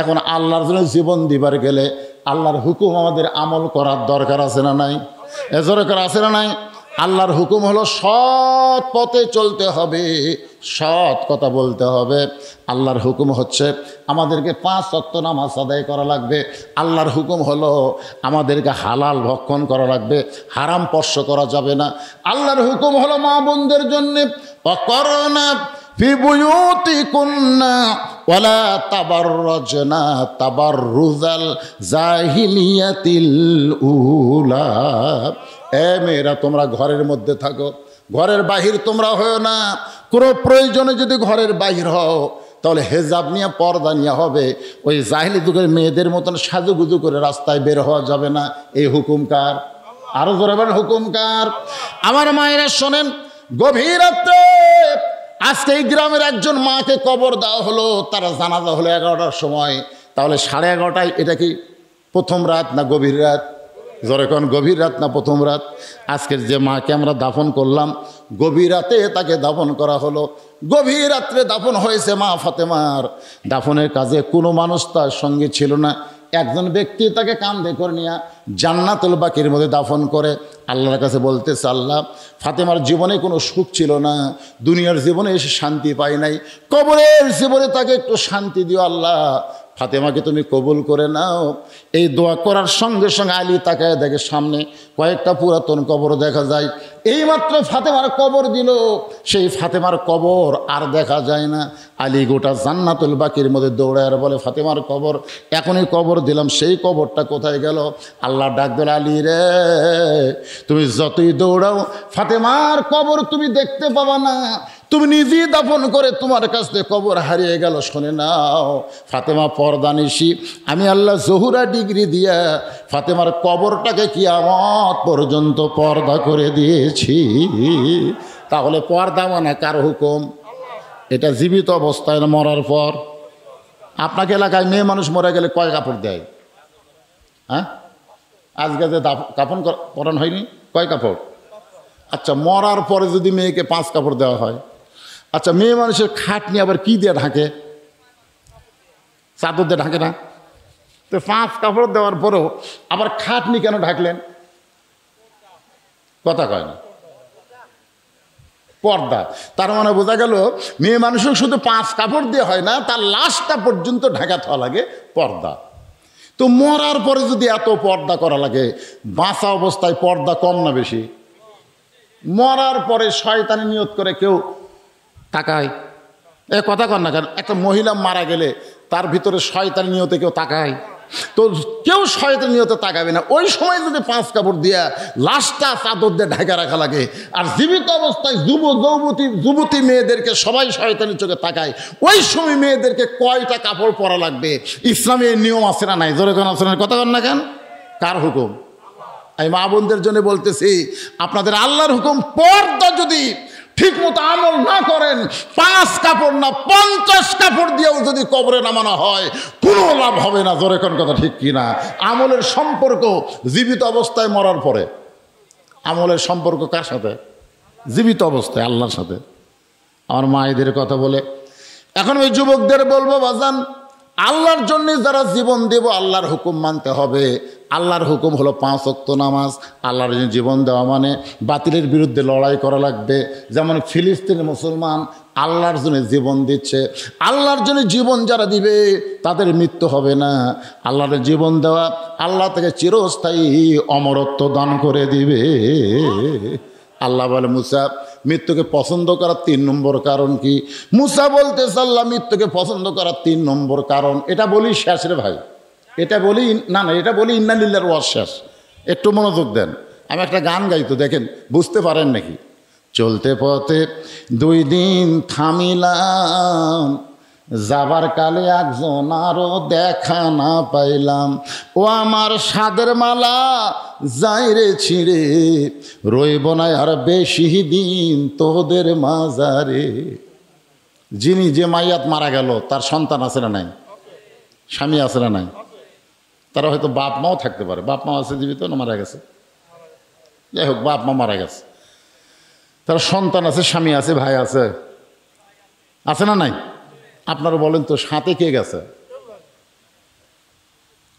এখন আল্লাহর জন্য জীবন দিবার গেলে আল্লাহর হুকুম আমাদের আমল করার দরকার আছে না নাই? জোরে করে আছে না নাই? আল্লাহর হুকুম হলো সৎ পথে চলতে হবে, সৎ কথা বলতে হবে। আল্লাহর হুকুম হচ্ছে আমাদেরকে 5 ওয়াক্ত নামাজ আদায় করা লাগবে। আল্লাহর হুকুম হলো আমাদেরকে হালাল ভক্ষণ করা লাগবে, হারাম স্পর্শ করা যাবে না। আল্লাহর হুকুম হলো মা বোনদের জন্যে অকরনা ফি বুয়ুতিকুন্না ওয়ালা তাবাররাজনা তাবাররুজাল জাহিলিয়াতিল উলা। মেয়েরা তোমরা ঘরের মধ্যে থাকো, ঘরের বাহির তোমরা হও না। কোনো প্রয়োজনে যদি ঘরের বাহির হও তাহলে হেজাব নিয়ে পর্দা নিয়ে হবে। ওই জাহিলি যুগের মেয়েদের মতন সাজুগুজু করে রাস্তায় বের হওয়া যাবে না। এই হুকুম কার? আরো জোরে বলেন হুকুম কার? আমার মায়েরা শোনেন, গভীর রাত্রে আজকে এই গ্রামের একজন মাকে কবর দেওয়া হলো, তারা জানাজা হলো 11টার সময়। তাহলে 11:30টায় এটা কি প্রথম রাত না গভীর রাত? জোরে কোন গভীর রাত না প্রথম রাত? আজকের যে মাকে আমরা দাফন করলাম গভীর রাতে তাকে দাফন করা হলো। গভীর রাত্রে দাফন হয়েছে মা ফাতেমার। দাফনের কাজে কোনো মানুষ তার সঙ্গে ছিল না। একজন ব্যক্তি তাকে কাঁধে করে নিয়ে জান্নাতুল বাকির মধ্যে দাফন করে আল্লাহর কাছে বলতেছে, আল্লাহ ফাতেমার জীবনে কোনো সুখ ছিল না, দুনিয়ার জীবনে এসে শান্তি পায় নাই, কবরের জীবনে তাকে একটু শান্তি দিও আল্লাহ, ফাতেমাকে তুমি কবুল করে নাও। এই দোয়া করার সঙ্গে সঙ্গে আলী তাকায় দেখে সামনে কয়েকটা পুরাতন কবর দেখা যায়। এইমাত্র ফাতেমার কবর দিল, সেই ফাতেমার কবর আর দেখা যায় না। আলী গোটা জান্নাতুল বাকির মধ্যে দৌড়ায় আর বলে, ফাতেমার কবর এখনই কবর দিলাম, সেই কবরটা কোথায় গেল? আল্লাহ ডাক দিল, আলী রে তুমি যতই দৌড়াও ফাতেমার কবর তুমি দেখতে পাবা না, তুমি নিজেই দাফন করে তোমার কাছ থেকে কবর হারিয়ে গেল। শুনে নাও, ফাতেমা পর্দানিশি, আমি আল্লাহ জহুরা ডিগ্রি দিয়া ফাতেমার কবরটাকে কিয়ামত পর্যন্ত পর্দা করে দিয়েছি। তাহলে পর্দা মানে কার হুকুম? এটা জীবিত অবস্থায় না মরার পর? আপনাকে এলাকায় মেয়ে মানুষ মরে গেলে কয় কাপড় দেয়? হ্যাঁ, আজকে যে কাফন পরান হয়নি, কয় কাপড়? আচ্ছা, মরার পরে যদি মেয়েকে 5 কাপড় দেওয়া হয়, আচ্ছা মেয়ে মানুষের খাটনি আবার কি দিয়ে ঢাকে? চাদর দিয়ে ঢাকে না? তো 5 কাপড় দেওয়ার পরেও আবার খাটনি কেন ঢাকলেন? কথা কয় না, পর্দা। তার মানে বোঝা গেল মেয়ে মানুষের শুধু 5 কাপড় দিয়ে হয় না, তার লাশটা পর্যন্ত ঢাকা থাকা লাগে পর্দা। তো মরার পরে যদি এত পর্দা করা লাগে, বাঁচা অবস্থায় পর্দা কম না বেশি? মরার পরে শয়তানি নিয়ত করে কেউ তাকায়? এ কথা কর না কেন? একটা মহিলা মারা গেলে তার ভিতরে শয়তানি নিয়তে কেউ তাকায়? তো কেউ শয়তানি নিয়তে তাকাবে না। ওই সময় যদি 5 কাপড় দিয়া লাশটা চাদর দিয়ে ঢাকা রাখা লাগে, আর জীবিত অবস্থায় যুবতী মেয়েদেরকে সবাই শয়তানি চোখে তাকায়, ওই সময় মেয়েদেরকে কয়টা কাপড় পরা লাগবে? ইসলামের নিয়ম আছে না নাই? জোরে কোন আছে না? কথা কর না কেন? কার হুকুম? আমি মা বোনদের জন্য বলতেছি, আপনাদের আল্লাহর হুকুম, পর্দা যদি ঠিক মতো আমল না করেন, 5 কাপড় না 50 কাপড় দিয়েও যদি কবরে নামানো হয় কোনো লাভ হবে না। জোরে কোন কথা ঠিক কিনা? আমলের সম্পর্ক জীবিত অবস্থায় মরার পরে। আমলের সম্পর্ক কার সাথে? জীবিত অবস্থায় আল্লাহর সাথে। আমার মায়েদের কথা বলে এখন ওই যুবকদের বলবো, বাজান আল্লাহর জন্য যারা জীবন দেব আল্লাহর হুকুম মানতে হবে। আল্লাহর হুকুম হলো 5 ওয়াক্ত নামাজ। আল্লাহর জন্য জীবন দেওয়া মানে বাতিলের বিরুদ্ধে লড়াই করা লাগবে। যেমন ফিলিস্তিনের মুসলমান আল্লাহর জন্য জীবন দিচ্ছে, আল্লাহর জন্য জীবন যারা দিবে তাদের মৃত্যু হবে না। আল্লাহর জীবন দেওয়া আল্লাহ থেকে চিরস্থায়ী অমরত্ব দান করে দিবে। আল্লাহ বলে, মুসা মৃত্যুকে পছন্দ করার 3 নম্বর কারণ কি? মুসা বলতেছে, আল্লাহ মৃত্যুকে পছন্দ করার 3 নম্বর কারণ। এটা বলি শেষ রে ভাই, এটা বলি না, এটা বলি ইন্না লিল্লাহির ওয়াজ শেষ। একটু মনোযোগ দেন, আমি একটা গান গাইতো, দেখেন বুঝতে পারেন নাকি। চলতে পথে 2 দিন থামিলাম, যাবার কালে একজন আরো দেখা না পাইলাম। ও আমার সাদের মালা যাইরে ছিঁড়ে, রইব না আর বেশি দিন তোদের মাজারে। যিনি যে মাইয়াত মারা গেল তার সন্তান আছে না নাই, স্বামী আছে না নাই, তারা হয়তো বাপ মাও থাকতে পারে। বাপ মা আছে জীবিত না মারা গেছে, যাই হোক বাপ মা মারা গেছে, তার সন্তান আছে, স্বামী আছে, ভাই আছে, আছে না নাই? আপনারা বলেন তো সাথে কে গেছে?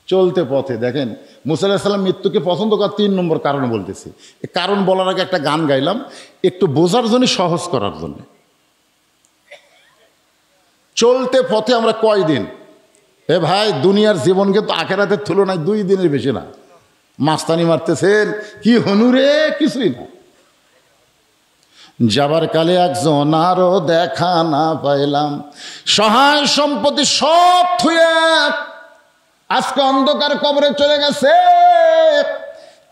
চলতে পথে। দেখেন মুসা আলাইহিস সালাম মৃত্যুকে পছন্দ করার 3 নম্বর কারণ বলতেছি। এই কারণ বলার আগে একটা গান গাইলাম একটু বোঝার জন্য, সহজ করার জন্য। চলতে পথে আমরা কয়দিন? এ ভাই দুনিয়ার জীবন কিন্তু আখেরাতের তুলনায় 2 দিনের বেশি না। মাস্তানি মারতেছেন কি হনুরে, কিছুই না। যাবার কালে একজন আরো দেখা না পাইলাম, সহায় সম্পত্তি সব থুয়ে আজকে অন্ধকার কবরে চলে গেছে।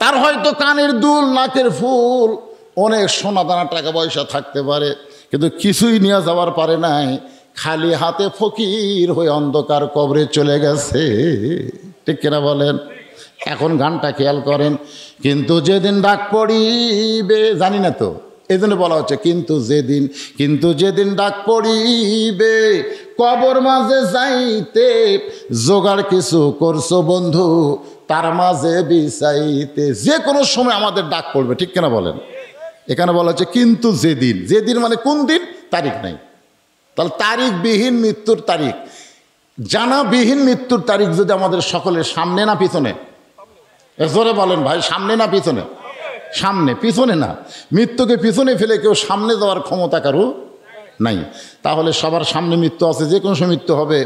তার হয়তো কানের দুল, নাকের ফুল, অনেক সোনা দানা টাকা পয়সা থাকতে পারে, কিন্তু কিছুই নিয়ে যাওয়ার পারে নাই, খালি হাতে ফকির হয়ে অন্ধকার কবরে চলে গেছে। ঠিক কিনা বলেন? এখন গানটা খেয়াল করেন, কিন্তু যেদিন ডাক পড়িবে, জানি না তো এই জন্য বলা হচ্ছে কিন্তু যেদিন ডাক পড়িবে কবর মাঝে যাইতে, জোগাড় কিছু করছো বন্ধু তার মাঝে বিছাইতে। যে কোনো সময় আমাদের ডাক পড়বে, ঠিক কিনা বলেন? এখানে বলা হচ্ছে কিন্তু যেদিন মানে কোন দিন, তারিখ নাই। তাহলে তারিখবিহীন মৃত্যুর তারিখ, জানাবিহীন মৃত্যুর তারিখ যদি আমাদের সকলের সামনে না পিছনে? জোরে বলেন ভাই, সামনে না পিছনে? সামনে, পিছনে না। মৃত্যুকে পিছনে ফেলে কেউ সামনে যাওয়ার ক্ষমতা কারো নাই। তাহলে সবার সামনে মৃত্যু আছে, যে কোনো সময় মৃত্যু হবে।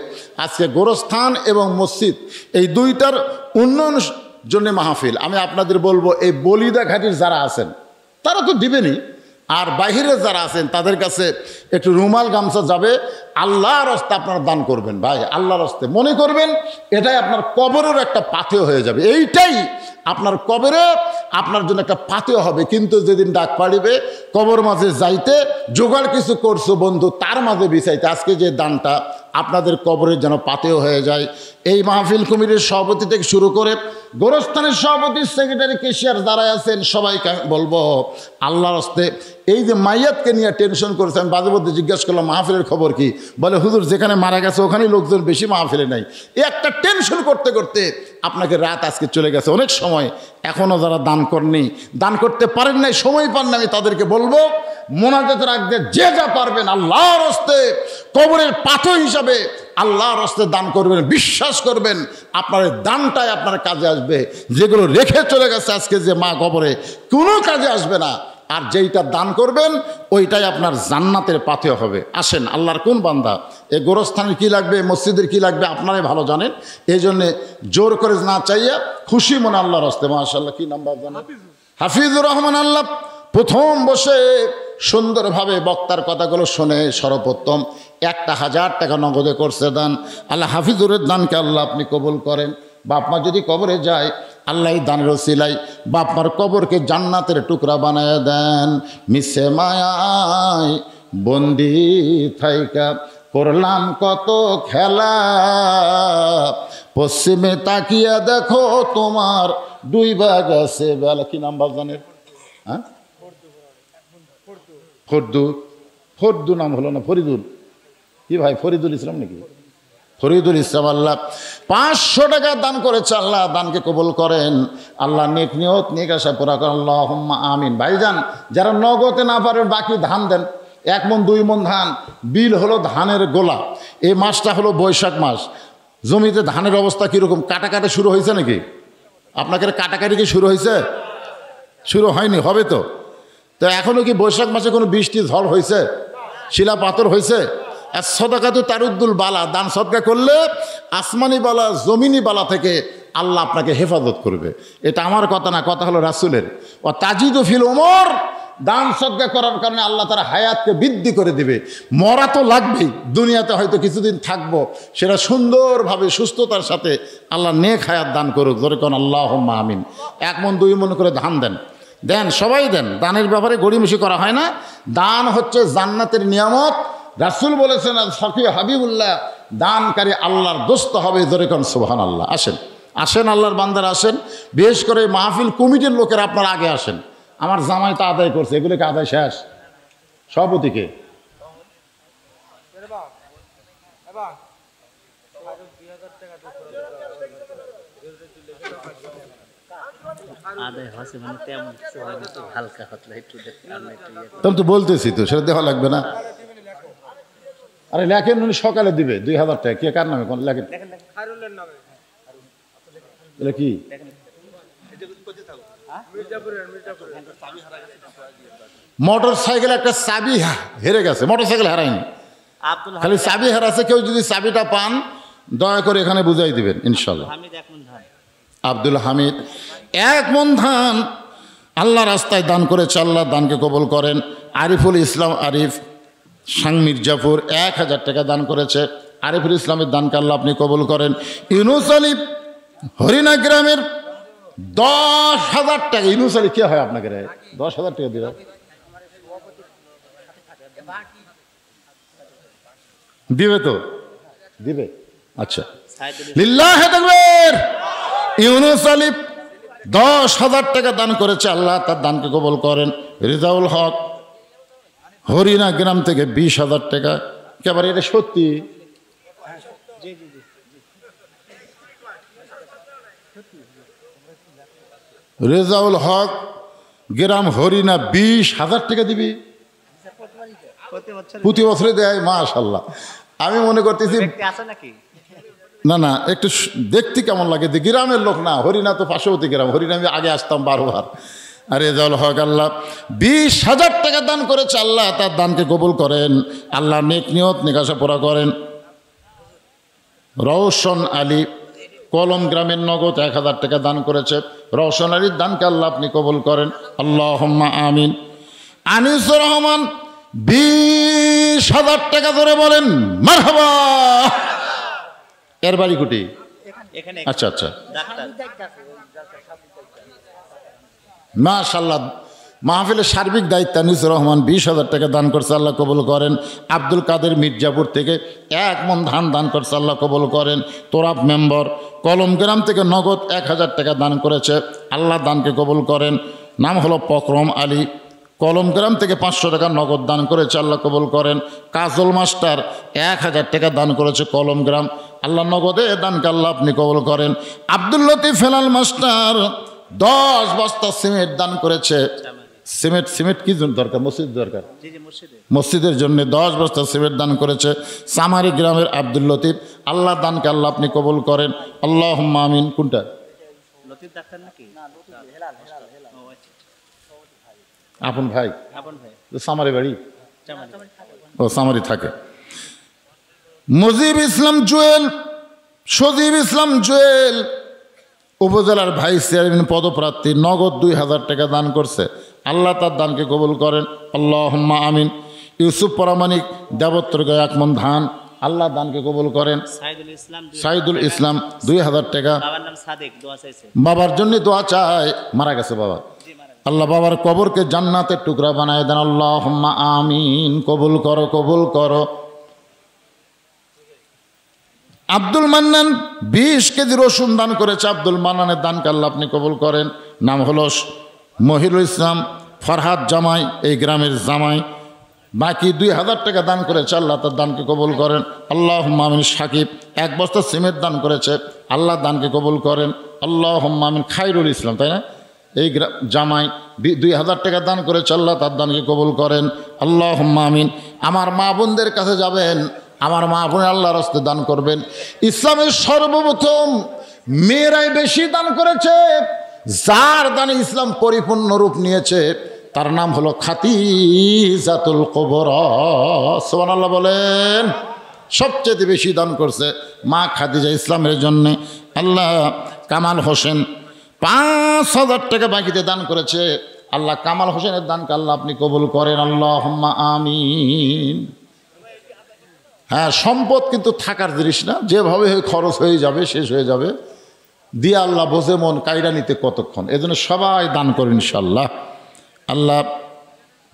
আজকে গোরস্থান এবং মসজিদ এই দুইটার উন্নয়নের জন্য মাহফিল। আমি আপনাদের বলবো, এই বলিদা ঘাটির যারা আছেন তারা তো দিবেনই, আর বাহিরে যারা আছেন তাদের কাছে একটু রুমাল গামছা যাবে। আল্লাহর রাস্তায় আপনারা দান করবেন ভাই, আল্লাহর রাস্তায় মনে করবেন এটাই আপনার কবরের একটা পাথেয় হয়ে যাবে। এইটাই আপনার কবরে আপনার জন্য একটা পাথেয় হবে। কিন্তু যেদিন ডাক পাড়িবে কবর মাঝে যাইতে, জোগাড় কিছু করছো বন্ধু তার মাঝে বিছাইতে। আজকে যে দানটা আপনাদের কবরের যেন পাথেয় হয়ে যায়। এই মাহফিল কমিটির সভাপতি থেকে শুরু করে গোরস্থানের সভাপতি, সেক্রেটারি, কেশিয়ার যারা আছেন সবাইকে বলবো আল্লাহর রাস্তায় এই যে মাইয়াতকে নিয়ে টেনশন করেছে। আমি বাজে মধ্যে জিজ্ঞাসা করলাম মাহফিলের খবর কি, বলে হুজুর যেখানে মারা গেছে ওখানেই লোকজন বেশি, মাহফিলে নাই। এই একটা টেনশন করতে করতে আপনাকে রাত আজকে চলে গেছে। অনেক সময় এখনও যারা দান করেননি, দান করতে পারেন নাই, সময় পান না, আমি তাদেরকে বলবো মোনাজাত রাখতে যে যা পারবেন আল্লাহর রাস্তায় কবরের পাথর হিসাবে আল্লাহর রাস্তায় দান করবেন। বিশ্বাস করবেন আপনার দানটাই আপনার কাজে আসবে। যেগুলো রেখে চলে গেছে আজকে যে মা কবরে, কোনো কাজে আসবে না। আর যেইটা দান করবেন ওইটাই আপনার জান্নাতের পাথেয় হবে। আসেন, আল্লাহর কোন বান্দা এই গোরস্থানের কী লাগবে, মসজিদের কী লাগবে আপনারাই ভালো জানেন। এই জন্যে জোর করে না চাইয়া খুশি মনে আল্লাহর রাস্তায়, মাশাআল্লাহ কি নাম জানেন? হাফিজুর রহমান আল্লাহ প্রথম বসে সুন্দরভাবে বক্তার কথাগুলো শুনে সর্বপ্রথম 1000 টাকা নগদে করছে দান। আল্লাহ হাফিজুরের দানকে আল্লাহ আপনি কবুল করেন। বাপ মা যদি কবরে যায় আল্লাহ এই দানের ওসিলায় বাপ মার কবরকে জান্নাতের টুকরা বানায় দেন। মিশে মায়ায় বন্দি থাইকা করলাম কত খেলা, পশ্চিমে তাকিয়া দেখো তোমার ডুইবা গেছে বেলা। কি নাম বাপ জানের? হ্যাঁ, ফরদু নাম হলো না, ফরিদুল। কি ভাই, ফরিদুল ইসলাম নাকি? ফরিদুল ইসলাম। আল্লাহ 500 টাকা দান করেছে, আল্লাহ দানকে কবুল করেন। আল্লাহ নেক নিয়ত নেক আশা পুরা করেন, আল্লাহুম্মা আমিন। ভাইজান যারা নগদে না পারেন বাকি ধান দেন, 1 মণ 2 মণ ধান। বিল হলো ধানের গোলা। এই মাসটা হলো বৈশাখ মাস। জমিতে ধানের অবস্থা কীরকম? কাটাকাটি শুরু হয়েছে নাকি? আপনাকে কাটাকাটি কি শুরু হয়েছে? শুরু হয়নি, হবে তো। তো এখনও কি বৈশাখ মাসে কোনো বৃষ্টি ঝড় হয়েছে? শিলা পাথর হয়েছে? আর সদকা তো তারুদ্দুল বালা, দান সদকা করলে আসমানি বালা জমিনি বালা থেকে আল্লাহ আপনাকে হেফাজত করবে। এটা আমার কথা না, কথা হলো রাসূলের। ও তাজিদু ফিল উমর, দান সদকা করার কারণে আল্লাহ তার হায়াতকে বৃদ্ধি করে দিবে। মরা তো লাগবেই, দুনিয়াতে হয়তো কিছুদিন থাকবো, সেটা সুন্দরভাবে সুস্থতার সাথে আল্লাহ নেক হায়াত দান করুক। ধরে কোন আল্লাহুম্মা আমিন। 1 মণ 2 মণ করে ধান দেন, দেন, সবাই দেন। দানের ব্যাপারে গড়িমসি করা হয় না। দান হচ্ছে জান্নাতের নিয়ামত। রাসূল বলেছেন ফকি হাবিবুল্লাহ, দানকারী আল্লাহর দোস্ত হবে। ধরে কোন সুবহানাল্লাহ। আসেন, আসেন আল্লাহর বান্দারা আসেন। বিশেষ করে মাহফিল কমিটির লোকেরা আপনারা আগে আসেন। আমার জামাই তো আদায় করছে, এগুলোকে আদায় শেষ। সভাপতিকে তখন তো বলতেছি তো, সেটা দেওয়া লাগবে না? আরে লেখেন, উনি সকালে দিবে 2000 টাকা। কে কার নামে লেখেন? কি মোটর সাইকেল একটা চাবি হেরে গেছে, মোটর সাইকেল হারায়নি, খালি চাবি হারাছে। কেউ যদি চাবিটা পান দয়া করে এখানে বুঝাই দিবেন ইনশাল্লাহ। আব্দুল হামিদ 1 মণ ধান আল্লাহ রাস্তায় দান করেছে, আল্লাহ দানকে কবুল করেন। আরিফুল ইসলাম আরিফ সাং মির্জাপুর 1000 টাকা দান করেছে। আরিফুল ইসলামের দানকে আল্লাহ আপনি কবুল করেন। ইউনুস আলী হরিণা গ্রামের 10,000 টাকা। ইউনুস আলী কে হয় আপনাকে? 10,000 টাকা দিল, দিবে তো? দিবে, আচ্ছা। লিল্লাহে তাকবীর। ইউনুস আলী 10,000 টাকা দান করেছে, আল্লাহ তার দানকে কবুল করেন। রিজাউল হক হরিণা গ্রাম থেকে 20,000 টাকা। একেবারে এটা সত্যি? রেজাউল হক গ্রাম হরিণা 20,000 টাকা দিবি? প্রতি বছরে দেয়, মাশাআল্লাহ। আমি মনে করতেছি না না, একটু দেখতে কেমন লাগে, গ্রামের লোক না, হরিণা তো পার্শ্ববর্তী গ্রাম। হরিণা আমি আগে আসতাম 12 বার। আর রেজাউল হক আল্লাহ 20,000 টাকা দান করেছে, আল্লাহ তার দানকে কবুল করেন, আল্লাহ নেক নিয়ত নিকাশা পুরা করেন। রওশন আলী কলম গ্রামের নগদ 1000 টাকা দান করেছে। রওশন আলীর দানকে আল্লাহ আপনি কবুল করেন, আল্লাহুম্মা আমিন। আনিসুর রহমান 20,000 টাকা ধরে বলেন মারহাবা। এর বাড়ি কুটি? আচ্ছা আচ্ছা, মাশাআল্লাহ। মাহফিলের সার্বিক দায়িত্ব আনিসুর রহমান 20,000 টাকা দান করছে, আল্লাহ কবুল করেন। আব্দুল কাদের মির্জাপুর থেকে 1 মণ ধান দান করছে, আল্লাহ কবুল করেন। তোরাব মেম্বার কলম গ্রাম থেকে নগদ 1000 টাকা দান করেছে, আল্লাহ দানকে কবুল করেন। নাম হলো পকরম আলী, কলম গ্রাম থেকে 500 টাকা নগদ দান করেছে, আল্লাহ কবুল করেন। কাজল মাস্টার 1000 টাকা দান করেছে কলম গ্রাম, আল্লাহ নগদে দানকে আল্লাহ আপনি কবুল করেন। আব্দুল লতিফ হেলাল মাস্টার 10 বস্তা সিমেন্ট দান করেছে। সিমেন্ট কি জন্য দরকার? মসজিদ দরকার, মসজিদের জন্য 10 বস্তা সিমেন্ট দান করেছে। সামারি গ্রামের আব্দুল লতিফ, আল্লাহ দানকে আল্লাহ আপনি কবুল করেন, আল্লাহুম্মা আমিন। কোনটা? আপন ভাই, সামারি বাড়ি? ও সামারি থাকে। মুজিব ইসলাম জুয়েল, সজীব ইসলাম জুয়েল উপজেলার ভাইস চেয়ারম্যান পদপ্রার্থী, নগদ 2000 টাকা দান করছে, আল্লাহ তার দানকে কবুল করেন, আল্লাহুম্মা আমিন। ইউসুফ পরামানিক দেবত্রগায় 1 মণ ধান, আল্লাহ দানকে কবুল করেন। সাইদুল ইসলাম 2000 টাকা। বাবার জন্য দোয়া চায়, মারা গেছে বাবা, আল্লাহ বাবার কবরকে জান্নাতের টুকরা বানায় দেন, আল্লাহুম্মা আমিন। কবুল করো, কবুল করো। আব্দুল মান্নান 20 কেজি রসুন দান করেছে, আব্দুল মান্নানের দানকে আল্লাহ আপনি কবুল করেন। নাম হলো মহিরুল ইসলাম ফরহাদ জামাই, এই গ্রামের জামাই, বাকি 2000 টাকা দান করেছে, আল্লাহ তার দানকে কবুল করেন, আল্লাহুম্মা আমিন। সাকিব 1 বস্তা সিমেন্ট দান করেছে, আল্লাহ দানকে কবুল করেন, আল্লাহুম্মা আমিন। খায়রুল ইসলাম, তাই না, এই জামাই 2000 টাকা দান করেছে, আল্লাহ তার দানকে কবুল করেন, আল্লাহুম্মা আমিন। আমার মা বোনদের কাছে যাবেন, আমার মা বোন আল্লাহর রাস্তে দান করবেন। ইসলামের সর্বপ্রথম মেয়েরাই বেশি দান করেছে, যার দানে ইসলাম পরিপূর্ণ রূপ নিয়েছে তার নাম হলো খাদিজাতুল কুবরা। সুবহানাল্লাহ বলেন। সবচেয়ে বেশি দান করছে মা খাদিজা ইসলামের জন্য। আল্লাহ কামাল হোসেন 5,000 টাকা বাকিতে দান করেছে, আল্লাহ কামাল হোসেনের দানকে আল্লাহ আপনি কবুল করেন, আল্লাহুম্মা আমিন। হ্যাঁ, সম্পদ কিন্তু থাকার জিনিস না, যেভাবে খরচ হয়ে যাবে, শেষ হয়ে যাবে। দিয়ে আল্লাহ বোঝে মন কায়রা নিতে কতক্ষণ, এজন্য সবাই দান করেন ইনশাল্লাহ। আল্লাহ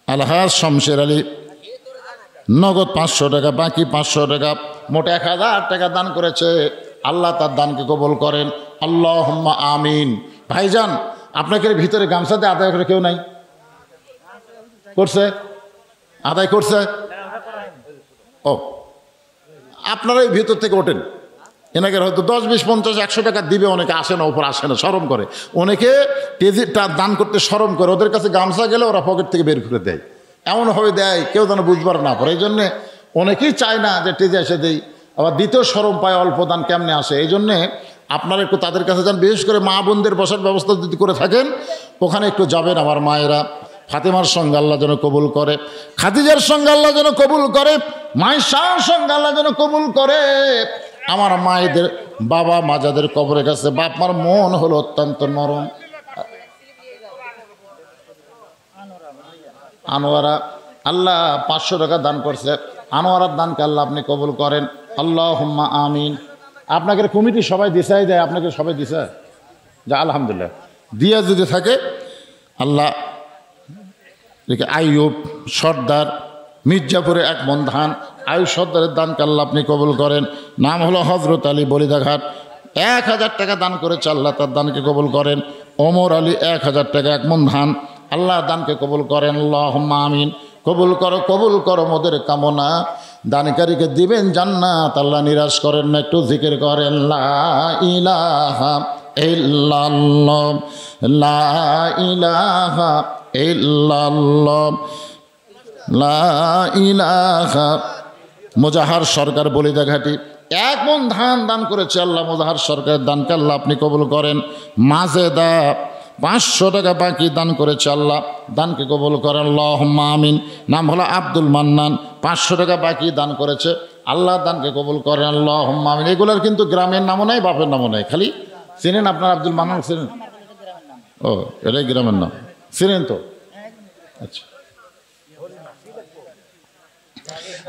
আলহাজ শমশের আলী নগদ 500 টাকা, বাকি 500 টাকা, মোট 1000 টাকা দান করেছে, আল্লাহ তার দানকে কবুল করেন, আল্লাহুম্মা আমিন। ভাইজান, আপনাকে ভিতরে গামছাতে আদায় করে কেউ নাই? করছে? আদায় করছে? ও, আপনারাই ভিতর থেকে ওঠেন, এনাকে হয়তো 10, 20, 50, 100 টাকা দিবে, অনেকে আসে না, ওপর আসে না, শরম করে। অনেকে টেজিটা দান করতে শরম করে, ওদের কাছে গামছা গেলে ওরা পকেট থেকে বের করে দেয়, এমনভাবে দেয় কেউ যেন বুঝবার না পারে। এই জন্যে অনেকেই চায় না যে টেজে এসে দেই, আবার দ্বিতীয় শরম পায় অল্প দান কেমনে আসে। এই জন্যে আপনারা একটু তাদের কাছে যান, বিশেষ করে মা বোনদের বসার ব্যবস্থা যদি করে থাকেন ওখানে একটু যাবেন। আমার মায়েরা, ফাতেমার সঙ্গে আল্লাহ যেন কবুল করে, খাদিজার সঙ্গে আল্লাহ যেন কবুল করে, মায়েশার সঙ্গে আল্লাহ যেন কবুল করে। আমার মায়েদের বাবা মা যাদের কবরের কাছে, বাপ মার মন হলো অত্যন্ত নরম। আনোয়ারা আল্লাহ 500 টাকা দান করছে, আনোয়ারার দানকে আল্লাহ আপনি কবুল করেন, আল্লাহুম্মা আমিন। আপনাকে কমিটি সবাই দিশাই দেয়, আপনাকে সবাই দিশা যা, আলহামদুলিল্লাহ দিয়া যদি থাকে আল্লাহ। দেখে আইয়ুব সর্দার, মির্জাপুরে 1 মণ ধান, আইয়ুব সর্দারের দানকে আল্লাহ আপনি কবুল করেন। নাম হলো হজরত আলী, বলিদাঘাট, 1000 টাকা দান করেছে, আল্লাহ তার দানকে কবুল করেন। ওমর আলী 1000 টাকা 1 মণ ধান, আল্লাহ দানকে কবুল করেন, আল্লাহুম্মা আমিন। কবুল করো, কবুল করো মোদের কামনা, দানকারীকে দিবেন জান্নাত, আল্লাহ নিরাশ করেন না। একটু জিকির করেন, লা ইলাহা ইল্লাল্লাহ, লা ইলাহা ইল্লাল্লাহ, লা ইলাহা। মোজাহার সরকার, বলিদাঘাটি, 1 মণ ধান দান করেছে আল্লাহ, মোজাহার সরকারের দানকে আল্লাহ আপনি কবুল করেন। মাজেদা 500 টাকা বাকি দান করেছে, আল্লাহ দানকে কবুল করেন, আল্লাহুম্মা আমিন। নাম হলো আব্দুল মান্নান, 500 টাকা বাকি দান করেছে, আল্লাহ দানকে কবুল করেন, আল্লাহুম্মা আমিন। এগুলোর কিন্তু গ্রামের নামও নাই, বাপের নামও নাই, খালি চিনেন আপনার আব্দুল মান্নান, চিনেন? ও, এটাই গ্রামের নাম, চিনেন তো? আচ্ছা,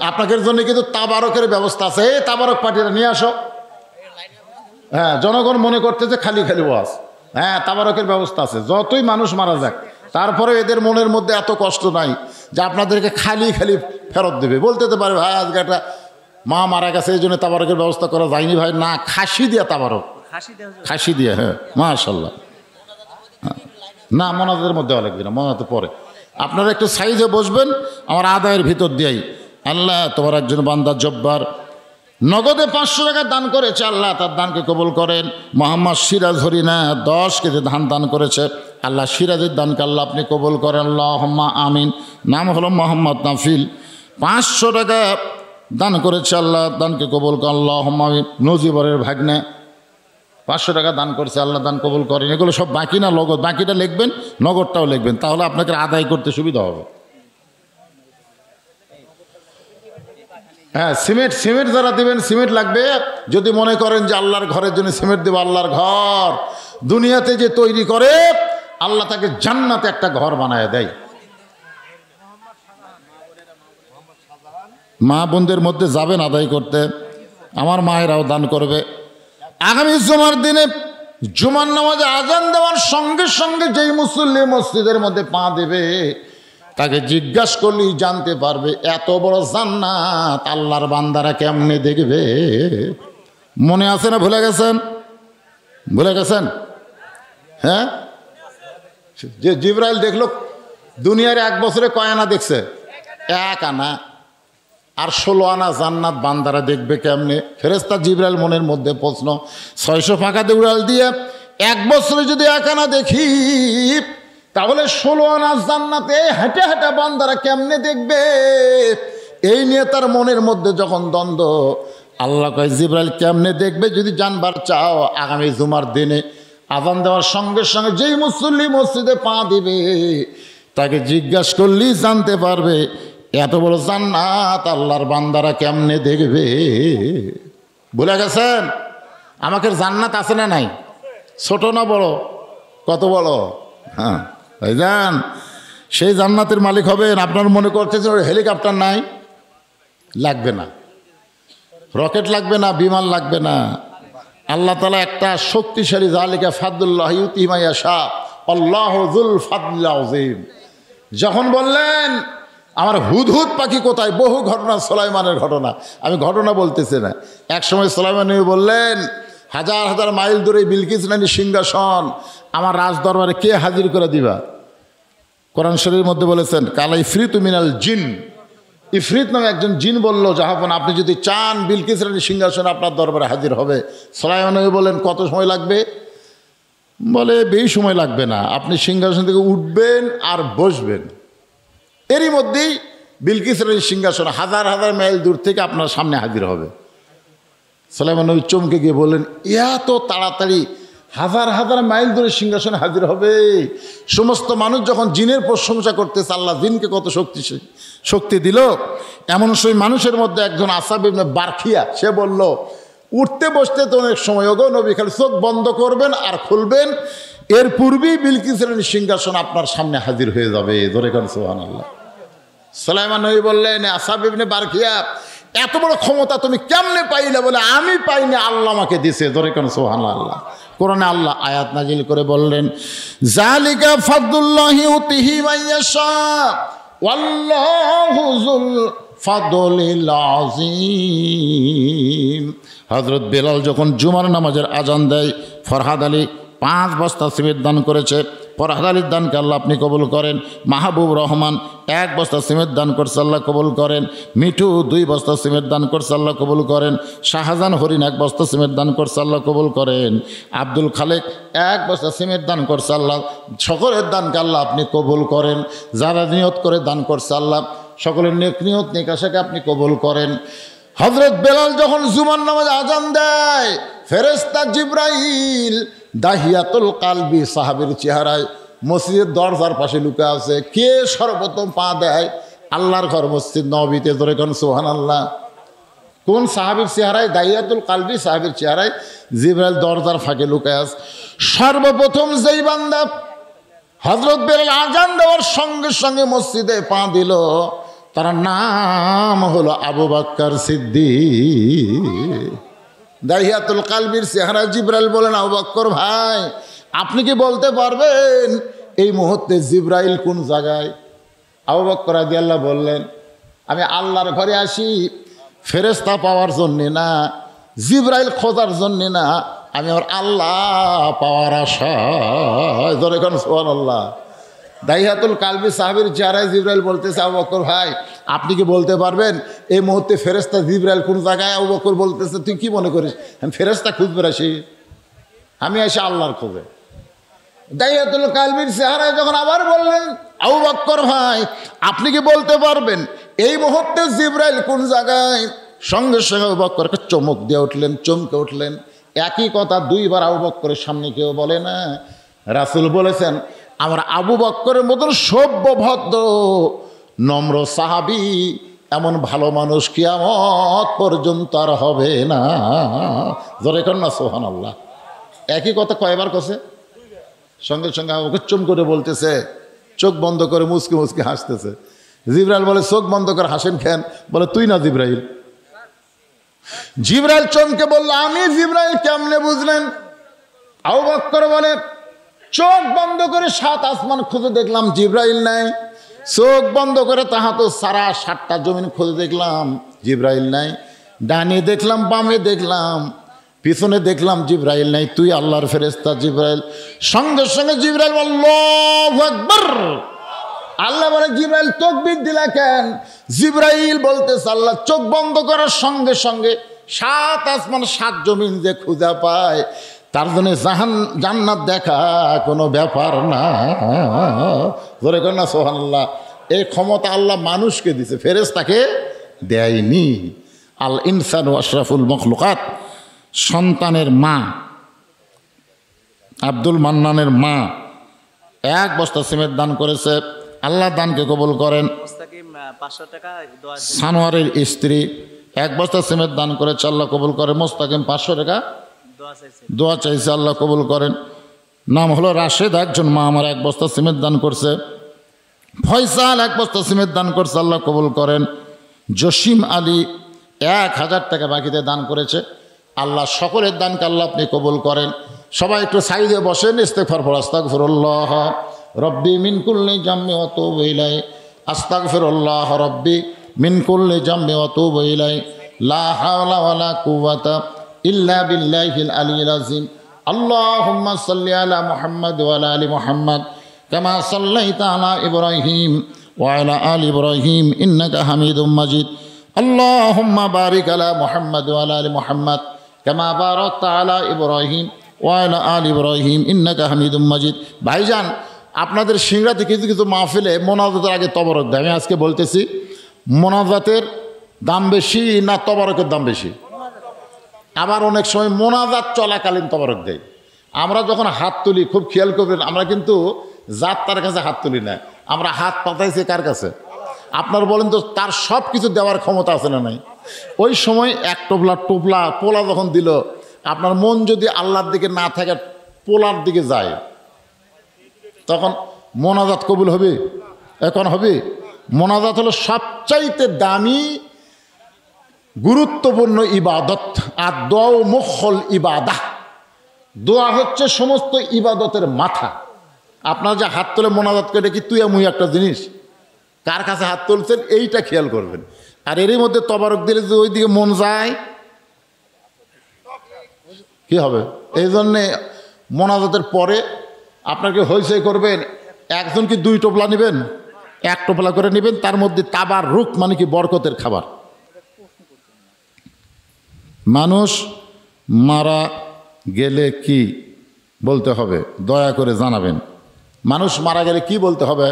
আপনাদের জন্য কিন্তু তাবারকের ব্যবস্থা আছে, এই তাবারক পার্টিরা নিয়ে আসো। হ্যাঁ, জনগণ মনে করতে যে খালি খালি ওয়াজ, হ্যাঁ তাবারকের ব্যবস্থা আছে। যতই মানুষ মারা যাক, তারপরে এদের মনের মধ্যে এত কষ্ট নাই যে আপনাদেরকে খালি খালি ফেরত দেবে। বলতে তো পারে, ভাই আজকে একটা মা মারা গেছে, এই জন্য তাবারকের ব্যবস্থা করা যায়নি। ভাই না, খাসি দিয়া তাবারক, খাসি দিয়া, হ্যাঁ মাশাআল্লাহ। না, মনাদের মধ্যে লাগবে না, মনাতে পরে। আপনারা একটু সাইজে বসবেন আমার আদায়ের ভিতর দিয়াই। আল্লাহ তোমার একজন বান্দা জব্বার নগদে 500 টাকা দান করেছে, আল্লাহ তার দানকে কবুল করেন। মোহাম্মদ সিরাজ হরিনা 10 কেজি ধান দান করেছে, আল্লাহ সিরাজের দানকে আল্লাহ আপনি কবুল করেন, আল্লাহুম্মা আমিন। নাম হলো মোহাম্মদ নাফিল, 500 টাকা দান করেছে, আল্লাহ দানকে কবুল করেন, আল্লাহুম্মা আমিন। নজিবরের ভাগ্নে 500 টাকা দান করেছে, আল্লাহ দান কবুল করেন। এগুলো সব বাকি না, নগদ। বাকিটা লিখবেন, নগদটাও লিখবেন, তাহলে আপনাকে আদায় করতে সুবিধা হবে। হ্যাঁ, সিমেন্ট যারা দিবেন, সিমেন্ট লাগবে। যদি মনে করেন যে আল্লাহর ঘরের জন্য সিমেন্ট দেবো, আল্লাহর ঘর দুনিয়াতে যে তৈরি করে আল্লাহ তাকে জান্নাতে একটা ঘর বানায় দেয়। মা বোনদের মধ্যে যাবেন আদায় করতে, আমার মায়েরাও দান করবে। আগামী জুমার দিনে জুমার নামাজে আজান দেওয়ার সঙ্গে সঙ্গে যেই মুসল্লি মসজিদের মধ্যে পা দেবে, তাকে জিজ্ঞাসা করলেই জানতে পারবে এত বড় জান্নাত আল্লাহর বান্দারা কেমনে দেখবে। মনে আছে না ভুলে গেছেন? ভুলে গেছেন? হ্যাঁ, যে জিবরাইল দেখলো দুনিয়ার 1 বছরে কয় আনা দেখছে? 1 আনা। আর 16 আনা জান্নাত বান্দারা দেখবে কেমনে? ফেরেশতা জিবরাইল মনের মধ্যে প্রশ্ন, 600 ফাঁকা দেউড়াল দিয়ে 1 বছরে যদি 1 আনা দেখি, তাহলে 16 আনা জান্নাতে হেঁটে হেঁটে বান্দারা কেমনে দেখবে? এই নিয়ে তার মনের মধ্যে যখন দ্বন্দ্ব, আল্লাহ কয় জিবরাইল কেমনে দেখবে যদি জানবার চাও, আগামী জুমার দিনে আজান দেওয়ার সঙ্গে সঙ্গে যেই মুসল্লি মসজিদে পা দিবে, তাকে জিজ্ঞাসা করলেই জানতে পারবে এত বড় জান্নাত আল্লাহর বান্দারা কেমনে দেখবে। ভুলে গেছেন? আমাকে জান্নাত আছে না নাই? ছোট না বড়? কত বড়? হ্যাঁ ভাইজান, সেই জান্নাতের মালিক হবেন। আপনার মনে করতেছেন ওর হেলিকপ্টার নাই, লাগবে না, রকেট লাগবে না, বিমান লাগবে না। আল্লাহ তাআলা একটা শক্তিশালী, যালিকা ফাদলুল্লাহি ইউতিহি মান ইয়াশা আল্লাহু যুল ফাদলিল আযীম। যখন বললেন আমার হুদহুদ পাখি কোথায়, বহু ঘটনা, সুলাইমানের ঘটনা, আমি ঘটনা বলতেছি না। এক সময় সুলাইমান নবী বললেন, হাজার হাজার মাইল দূরে বিলকিস রানীর সিংহাসন আমার রাজ দরবারে কে হাজির করে দিবা? কোরআন শরীফের মধ্যে বলেছেন, কালাই ফ্রি তু মিনাল জিন, ইফরিত নামে একজন জিন বলল, জাহাপনা আপনি যদি চান বিলকিস রানীর সিংহাসন আপনার দরবারে হাজির হবে। সুলাইমান নবী বলেন কত সময় লাগবে? বলে বেশি সময় লাগবে না, আপনি সিংহাসন থেকে উঠবেন আর বসবেন, এরই মধ্যেই বিলকিস রানীর সিংহাসন হাজার হাজার মাইল দূর থেকে আপনার সামনে হাজির হবে। সুলাইমান নবী চমকে গিয়ে বললেন, এত তাড়াতাড়ি হাজার হাজার মাইল দূরে সিংহাসনে হাজির হবে? সমস্ত মানুষ যখন জিনের প্রশংসা করতেছে আল্লাহ জিনকে কত শক্তি দিল, এমন সেই মানুষের মধ্যে একজন আসহাব ইবনে বারখিয়া, সে বলল, উঠতে বসতে তো অনেক সময় ওগো নবী, খালি চোখ বন্ধ করবেন আর খুলবেন, এর পূর্বেই বিলকিস রানীর সিংহাসন আপনার সামনে হাজির হয়ে যাবে। ধরে কারণ সুবহানাল্লাহ। সুলাইমান নবী বললেন, আসহাব ইবনে বারখিয়া, এত বড় ক্ষমতা তুমি কেমনে পাইলে? বলে আমি পাইনি, আল্লাহ আমাকে দিছে। ধরে কারণ সুবহানাল্লাহ। কোরআনে আল্লাহ আয়াত নাজিল করে বললেন, যালিকা ফাদলুল্লাহি ইউতিহি মাইয়াশা ওয়াল্লাহু যুল ফাদলিল আযীম। হযরত বেলাল যখন জুমার নামাজের আজান দেয়, ফরহাদ আলী 5 বস্তা সিমেন্ট দান করেছে, ফরহাদ আলীর দানকে আল্লাহ আপনি কবুল করেন। মাহবুব রহমান 1 বস্তা সিমেন্ট দান করছে, আল্লাহ কবুল করেন। মিঠু 2 বস্তা সিমেন্ট দান করছে, আল্লাহ কবুল করেন। শাহজাহান হরিণ 1 বস্তা সিমেন্ট দান করছে, আল্লাহ কবুল করেন। আব্দুল খালেক 1 বস্তা সিমেন্ট দান করছে, আল্লাহ সকলের দানকে আল্লাহ আপনি কবুল করেন। যারা নিয়ত করে দান করছে আল্লাহ সকলের নিয়ত নিকাশাকে আপনি কবুল করেন। হযরত বেলাল যখন জুমার নামাজ আজান দেয়, ফেরেশতা জিবরাইল দাহিয়াতুল কালবি সাহাবীর চেহারায় মসজিদের দরজার পাশে লুকে আছে। কে সর্বপ্রথম পা দেয়? আল্লাহর ঘর মসজিদ নববীতে। ধরে কোন সুবহানাল্লাহ। কোন সাহাবীর চেহারায়? দাহিয়াতুল কালবি সাহাবীর চেহারায় জিবরাইল দরজার ফাঁকে লুকে আছে। সর্বপ্রথম যেই বান্দা হযরত বেলাল আজান দেওয়ার সঙ্গে সঙ্গে মসজিদে পা দিল, তার নাম হলো আবু বকর সিদ্দিক। দাহিয়াতুল কালবির চেহারা জিবরাইল বলেন, আবু বকর ভাই, আপনি কি বলতে পারবেন এই মুহূর্তে জিবরাইল কোন জায়গায়? আবু বকর রাদিয়াল্লাহু বললেন, আমি আল্লাহর ঘরে আসি ফেরেশতা পাওয়ার জন্যে না, জিবরাইল খোঁজার জন্যে না, আমি আমার আল্লাহ পাওয়ার আশায়। ধরে কোন সুবহানাল্লাহ। দাহিয়াতুল কালবি সাহাবীর চেহারায় জিবরাইল বলতেছে, আবু বকর ভাই, আপনি কি বলতে পারবেন এই মুহূর্তে ফেরেশতা জিবরাইল কোন জায়গায়? আবু বকর বলতেছে, তুই কি মনে করিস আমি ফেরেশতা খুঁজবে আসি? আমি আসি আল্লাহর খোঁজে। দাহিয়াতুল কালবির চেহারায় যখন আবার বললেন, আবু বকর ভাই, আপনি কি বলতে পারবেন এই মুহূর্তে জিবরাইল কোন জায়গায়? সঙ্গে সঙ্গে আবু বকরকে চমক দিয়ে উঠলেন, চমকে উঠলেন। একই কথা 2 বার আবু বকরের সামনে কেউ বলে না। রাসূল বলেছেন, আমার আবু বকরের মতন সভ্য ভদ্র নম্র সাহাবী এমন ভালো মানুষ কিয়ামত পর্যন্ত আর হবে না। জোরে কর না সুবহানাল্লাহ। একই কথা কয়বার কছে? সঙ্গে সঙ্গে আবু বকর চুম করে বলতেছে, চোখ বন্ধ করে মুচকি মুচকি হাসতেছে। জিবরাইল বলে, চোখ বন্ধ করে হাসেন কেন? বলে, তুই না জিবরাইল। জিবরাইল চমকে বলল, আমি জিবরাইল। কেমনে বুঝলেন? আবু বকর বলে, চোখ বন্ধ করে 7 আসমান খুঁজে দেখলাম জিবরাইল নাই। চোখ বন্ধ করে তাহা তো সারা 7টা জমিন খুঁজে দেখলাম জিবরাইল নাই। ডানে দেখলাম, বামে দেখলাম, পিছনে দেখলাম, জিবরাইল নাই। তুই আল্লাহর ফেরেশতা জিবরাইল। সঙ্গে সঙ্গে জিবরাইল আল্লাহু আকবার। আল্লাহ বলে, জিবরাইল তাকবীর দিলা কেন? জিবরাইল বলতেছে, আল্লাহ চোখ বন্ধ করার সঙ্গে সঙ্গে 7 আসমান 7 জমিন যে খুঁজে পায় তার জন্য জান্নাত দেখা কোনো ব্যাপার না। ধরে কর না সুবহানাল্লাহ। এই ক্ষমতা আল্লাহ মানুষকে দিছে, ফেরেশতাকে দেয়নি। আল ইনসানু আশরাফুল মখলুকাত। সন্তানের মা আব্দুল মান্নানের মা 1 বস্তা সিমেন্ট দান করেছে, আল্লাহ দানকে কবুল করেন। সানোয়ারের স্ত্রী 1 বস্তা সিমেন্ট দান করেছে, আল্লাহ কবুল করেন। মোস্তাকিম 500 টাকা দোয়া চাইছে, আল্লাহ কবুল করেন। নাম হলো রাশেদ, একজন মা আমার 1 বস্তা সিমেন্ট দান করছে। ফয়সাল 1 বস্তা সিমেন্ট দান করছে, আল্লাহ কবুল করেন। জসিম আলী 1000 টাকা বাকিতে দান করেছে, আল্লাহ সকলের দানকে আল্লাহ আপনি কবুল করেন। সবাই একটু সাইডে বসেন, ইস্তেগফার পড়ো। আস্তাগফিরুল্লাহ রব্বি মিন কুল্লি জামমি ওয়া তুবু ইলাই। আস্তাগফিরুল্লাহ রব্বি মিন কুল্লি জামমি ওয়া তুবু ইলাই। লা হাওলা ওয়ালা কুওয়াতা ইল্লা বিল্লাহিল আলিয়্যিল আযীম। আল্লাহুম্মা সাল্লি আলা মুহাম্মাদ ওয়া আলা আলি মুহাম্মাদ কামা সাল্লাইতা আলা ইব্রাহিম وعلى آل إبراهيم إنك حميد مجيد اللهم بارك على محمد وعلى آل محمد كما باركت على إبراهيم وعلى آل إبراهيم إنك حميد مجيد ভাইজান আপনাদের সিংড়াতে কিছু কিছু মাহফিলে মোনাজাতের আগে তবরক দেয় আমি আজকে বলতেছি মোনাজাতের দাম বেশি না তবরকের দাম বেশি আবার অনেক সময় মোনাজাত চলাকালীন তবরক দেয় আমরা যখন হাত তুলি খুব খেয়াল করবেন আমরা কিন্তু জাত তার কাছে হাত তুলি না আমরা হাত পাতাইছি কার কাছে আপনার বলেন তো তার সব কিছু দেওয়ার ক্ষমতা আছে না নাই ওই সময় এক টোপলা পোলা যখন দিল আপনার মন যদি আল্লাহর দিকে না থাকে পোলার দিকে যায় তখন মোনাজাত কবুল হবে এখন হবে মোনাজাত হলো সবচাইতে দামি গুরুত্বপূর্ণ ইবাদত আর দোয়া মুখল ইবাদাহ দোয়া হচ্ছে সমস্ত ইবাদতের মাথা আপনার যে হাত তোলে মোনাজাত করে কি তুই মুই একটা জিনিস কার কাছে হাত তুলছেন এইটা খেয়াল করবেন আর এরই মধ্যে তবারক দিলে যদি ওই দিকে মন যায় কি হবে এই জন্যে মোনাজাতের পরে আপনাকে হইচই করবেন একজন কি 2 টোপলা নেবেন 1 টোপলা করে নেবেন তার মধ্যে তাবার রুক মানে কি বরকতের খাবার মানুষ মারা গেলে কি বলতে হবে দয়া করে জানাবেন মানুষ মারা গেলে কি বলতে হবে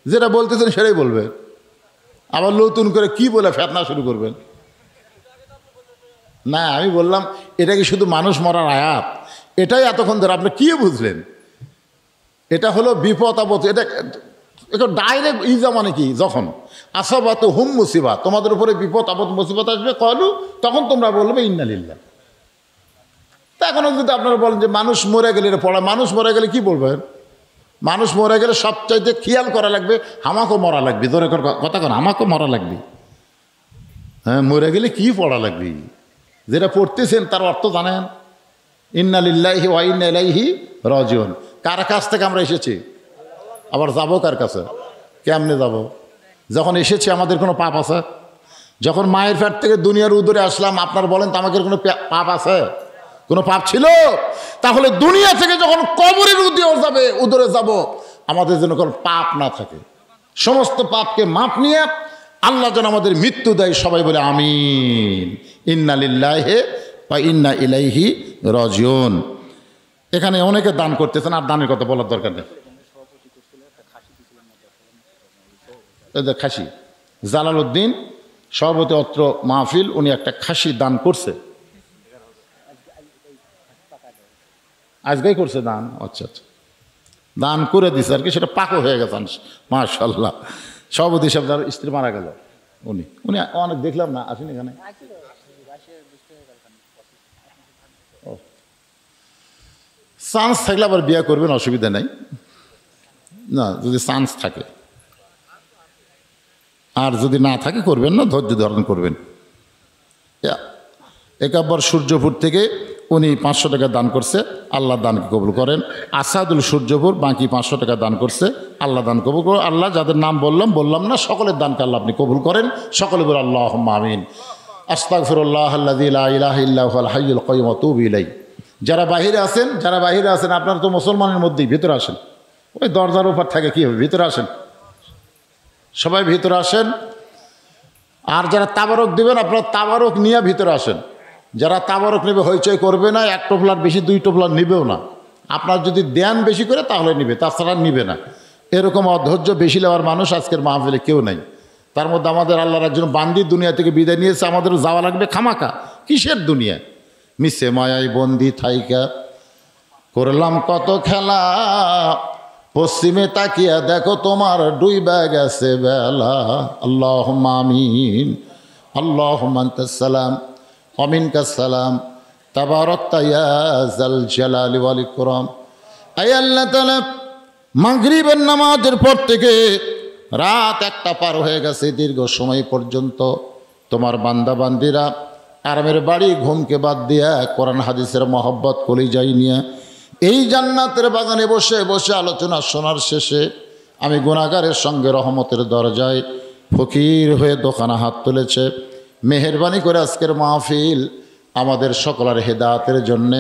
যেটা বলতেছেন সেটাই বলবে আবার নতুন করে কি বলে ফেতনা শুরু করবেন না আমি বললাম এটা কি শুধু মানুষ মরার আয়াত এটাই এতক্ষণ ধরে আপনি কি বুঝলেন এটা হলো বিপদ আপদ এটা ডাইরেক্ট ইজা মানে কি যখন আসাবাত হুম মুসিবা তোমাদের উপরে বিপদ আপদ মুসিবত আসবে কলু তখন তোমরা বলবে ইন্না লিল্লাহ তা এখনও যদি আপনারা বলেন যে মানুষ মরে গেলে এটা পড়া মানুষ মরে গেলে কি বলবেন মানুষ মরে গেলে সবচাইতে খেয়াল করা লাগবে আমাকেও মরা লাগবে ধরে কথা কর আমাকেও মরা লাগবে হ্যাঁ মরে গেলে কি পড়া লাগবে যেটা পড়তেছেন তার অর্থ জানেন ইন্না লিল্লাহি ওয়া ইন্না ইলাইহি রাজিউন কার কাছ থেকে আমরা এসেছি আবার যাব কার কাছে কেমনে যাব যখন এসেছি আমাদের কোনো পাপ আছে যখন মায়ের পেট থেকে দুনিয়ার উদরে আসলাম আপনার বলেন তো আমাদের কোনো পাপ আছে কোনো পাপ ছিল তাহলে দুনিয়া থেকে যখন কবরের উদরে যাব আমাদের যেন কোনো পাপ না থাকে সমস্ত পাপকে মাপ নিয়ে আল্লাহ যেন আমাদের মৃত্যু দেয় সবাই বলে আমিন ইন্না লিল্লাহি ওয়া ইন্না ইলাইহি রাজিউন এখানে অনেকে দান করতেছেন আর দানের কথা বলার দরকার নেই খাসি জালালউদ্দিন সভাপতি অত্র মাহফিল উনি একটা খাসি দান করছে আজকেই করছে দান আচ্ছা আচ্ছা দান করে দিছে আর কি সেটা পাকও হয়ে গেছে মাশাআল্লাহ সভাপতি সাহেব যার স্ত্রী মারা গেল উনি অনেক দেখলাম না আসেন এখানে চান্স থাকলে আবার বিয়ে করবেন অসুবিধা নাই না যদি চান্স থাকে আর যদি না থাকে করবেন না ধৈর্য ধারণ করবেন একাব্বর সূর্যপুর থেকে উনি 500 টাকা দান করছে আল্লাহ দানকে কবুল করেন আসাদুল সূর্যপুর বাকি 500 টাকা দান করছে আল্লাহ দান কবুল করেন আল্লাহ যাদের নাম বললাম না সকলের দানকে আল্লাহ আপনি কবুল করেন সকলে বলে আল্লাহুম্মা আমিন আস্তাগফিরুল্লাহ আল্লাযী লা ইলাহা ইল্লা হুয়াল হাইয়ুল কাইয়্যুম ওয়া আতুবু ইলাইহি যারা বাহিরে আছেন আপনারা তো মুসলমানের মধ্যেই ভিতরে আসেন ওই দরজার উপর থাকে কি হবে ভিতরে আসেন সবাই ভিতরে আসেন আর যারা তাবারক দিবেন আপনারা তাবারক নিয়ে ভিতরে আসেন যারা তাবারক নেবে হইচই করবে না 1 টোপলার বেশি 2 টোপলার নিবেও না আপনার যদি দেন বেশি করে তাহলে নিবে তাছাড়া নিবে না এরকম অধৈর্য বেশি নেওয়ার মানুষ আজকের মাহফিলে কেউ নাই তার মধ্যে আমাদের আল্লাহর একজন বান্দি দুনিয়া থেকে বিদায় নিয়েছে আমাদেরও যাওয়া লাগবে খামাকা কিসের দুনিয়া মিশে মায়াই বন্দি থাইকা করলাম কত খেলা পশ্চিমে তাকিয়া দেখো তোমার ডুইবা গেছে বেলা আল্লাহুম্মা আমিন আল্লাহুম্মা আনতাস সালাম ওয়া মিনকাস সালাম তাবারাকতা ইয়া যাল জালালি ওয়াল ইকরাম আয় আল্লাহ তাআলা মাগরিবের নামাজের পর থেকে রাত 1টা পার হয়ে গেছে দীর্ঘ সময় পর্যন্ত তোমার বান্দা বান্দিরা আরামের বাড়ি ঘুমকে বাদ দিয়া কোরআন হাদিসের মহব্বত কলিজায় নিয়ে এই জান্নাতের বাগানে বসে বসে আলোচনা শোনার শেষে আমি গুনাহগারের সঙ্গে রহমতের দরজায় ফকির হয়ে দোকানে হাত তুলেছে মেহেরবানি করে আজকের মাহফিল আমাদের সকলের হেদায়েতের জন্যে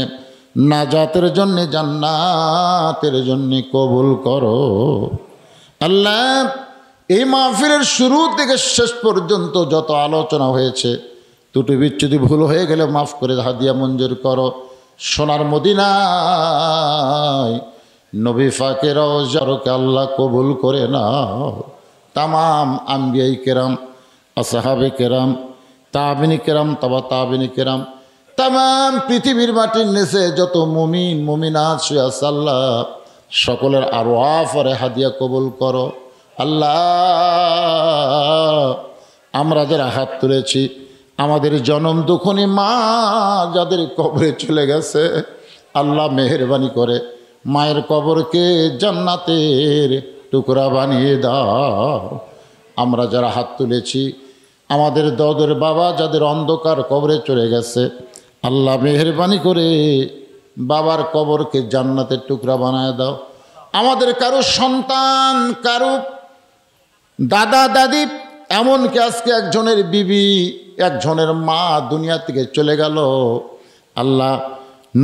নাজাতের জন্যে জান্নাতের জন্যে কবুল করো আল্লাহ এই মাহফিলের শুরু থেকে শেষ পর্যন্ত যত আলোচনা হয়েছে ত্রুটি বিচ্যুতি ভুল হয়ে গেলে মাফ করে হাদিয়া মঞ্জুর করো। সোনার মদিনায় নবী ফাকের রওজাকে আল্লাহ কবুল করে নাও। তামাম আম্বিয়াই কেরাম, আসহাবে কেরাম, তাবিনী কেরাম, তাবা তাবিনী কেরাম, তামাম পৃথিবীর মাটির নিচে যত মুমিন মুমিনাত শুয়ে আছে আল্লাহ সকলের আরওয়াফরে হাদিয়া কবুল করো। আল্লাহ আমরা যারা হাত তুলেছি আমাদের জনম দুঃখনী মা যাদের কবরে চলে গেছে আল্লাহ মেহেরবানি করে মায়ের কবরকে জান্নাতের টুকরা বানিয়ে দাও। আমরা যারা হাত তুলেছি আমাদের দাদের বাবা যাদের অন্ধকার কবরে চলে গেছে আল্লাহ মেহেরবানি করে বাবার কবরকে জান্নাতের টুকরা বানায় দাও। আমাদের কারো সন্তান, কারো দাদা দাদি, এমনকি আজকে একজনের বিবি, একজনের মা দুনিয়া থেকে চলে গেল, আল্লাহ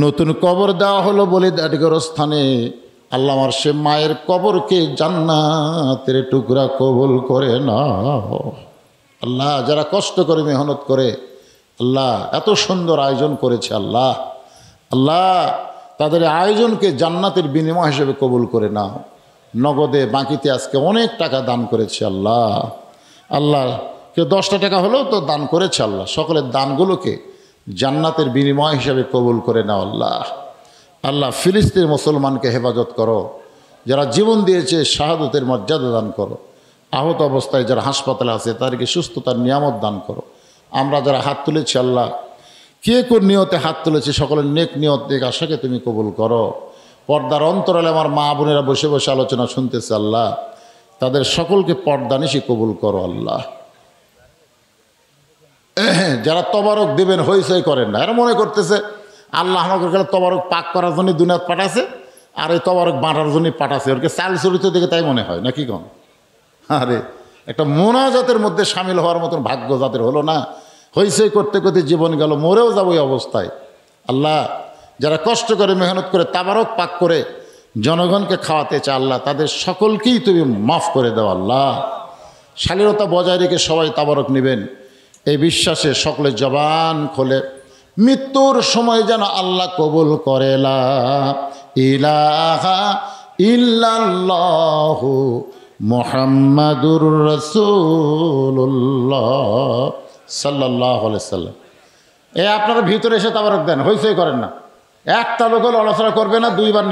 নতুন কবর দেওয়া হলো বলে দাডিগর স্থানে আল্লাহ আমার সে মায়ের কবরকে জান্নাতের টুকরা কবুল করে নাও। আল্লাহ যারা কষ্ট করে মেহনত করে আল্লাহ এত সুন্দর আয়োজন করেছে আল্লাহ, আল্লাহ তাদের আয়োজনকে জান্নাতের বিনিময় হিসেবে কবুল করে নাও। নগদে বাকিতে আজকে অনেক টাকা দান করেছে আল্লাহ, আল্লাহ কেউ 10টা টাকা হলেও তো দান করেছে আল্লাহ, সকলের দানগুলোকে জান্নাতের বিনিময় হিসেবে কবুল করে নাও আল্লাহ। আল্লাহ ফিলিস্তিনের মুসলমানকে হেফাজত করো, যারা জীবন দিয়েছে শাহাদতের মর্যাদা দান করো, আহত অবস্থায় যারা হাসপাতালে আছে তাদেরকে সুস্থতার নিয়ামত দান করো। আমরা যারা হাত তুলেছি আল্লাহ কে কোন নিয়তে হাত তুলেছি সকলের নেক নিয়ত নেক আশাকে তুমি কবুল করো। পর্দার অন্তরালে আমার মা বোনেরা বসে বসে আলোচনা শুনতেছে আল্লাহ তাদের সকলকে পর্দানিশি কবুল করো আল্লাহ। যারা তবারক দেবেন হইচই করেন না, এরা মনে করতেছে আল্লাহ আমাকে তবারক পাক করার জন্য দুনিয়াত পাঠাছে আর এই তবারক বাঁটার জন্য পাঠাছে, ওরকে চাল চরিত্র দেখে তাই মনে হয় নাকি কম। আরে একটা মোনাজাতের মধ্যে সামিল হওয়ার মতন ভাগ্য যাদের হলো না, হইচই করতে করতে জীবন গেল, মরেও যাবো এই অবস্থায়। আল্লাহ যারা কষ্ট করে মেহনত করে তাবারক পাক করে জনগণকে খাওয়াতে চায় আল্লাহ তাদের সকলকেই তুমি মাফ করে দাও আল্লাহ। শালীনতা বজায় রেখে সবাই তাবারক নেবেন এই বিশ্বাসে সকলে জবান খোলে মৃত্যুর সময় যেন আল্লাহ কবুল করে লা ইলাহা ইল্লাল্লাহু মুহাম্মাদুর রাসূলুল্লাহ সাল্লাল্লাহু আলাইহি সাল্লাম। আপনারা ভিতরে এসে তাবারক দেন, হইচই করেন না, একটা লোক লড়াচড়া করবে না, দুইবার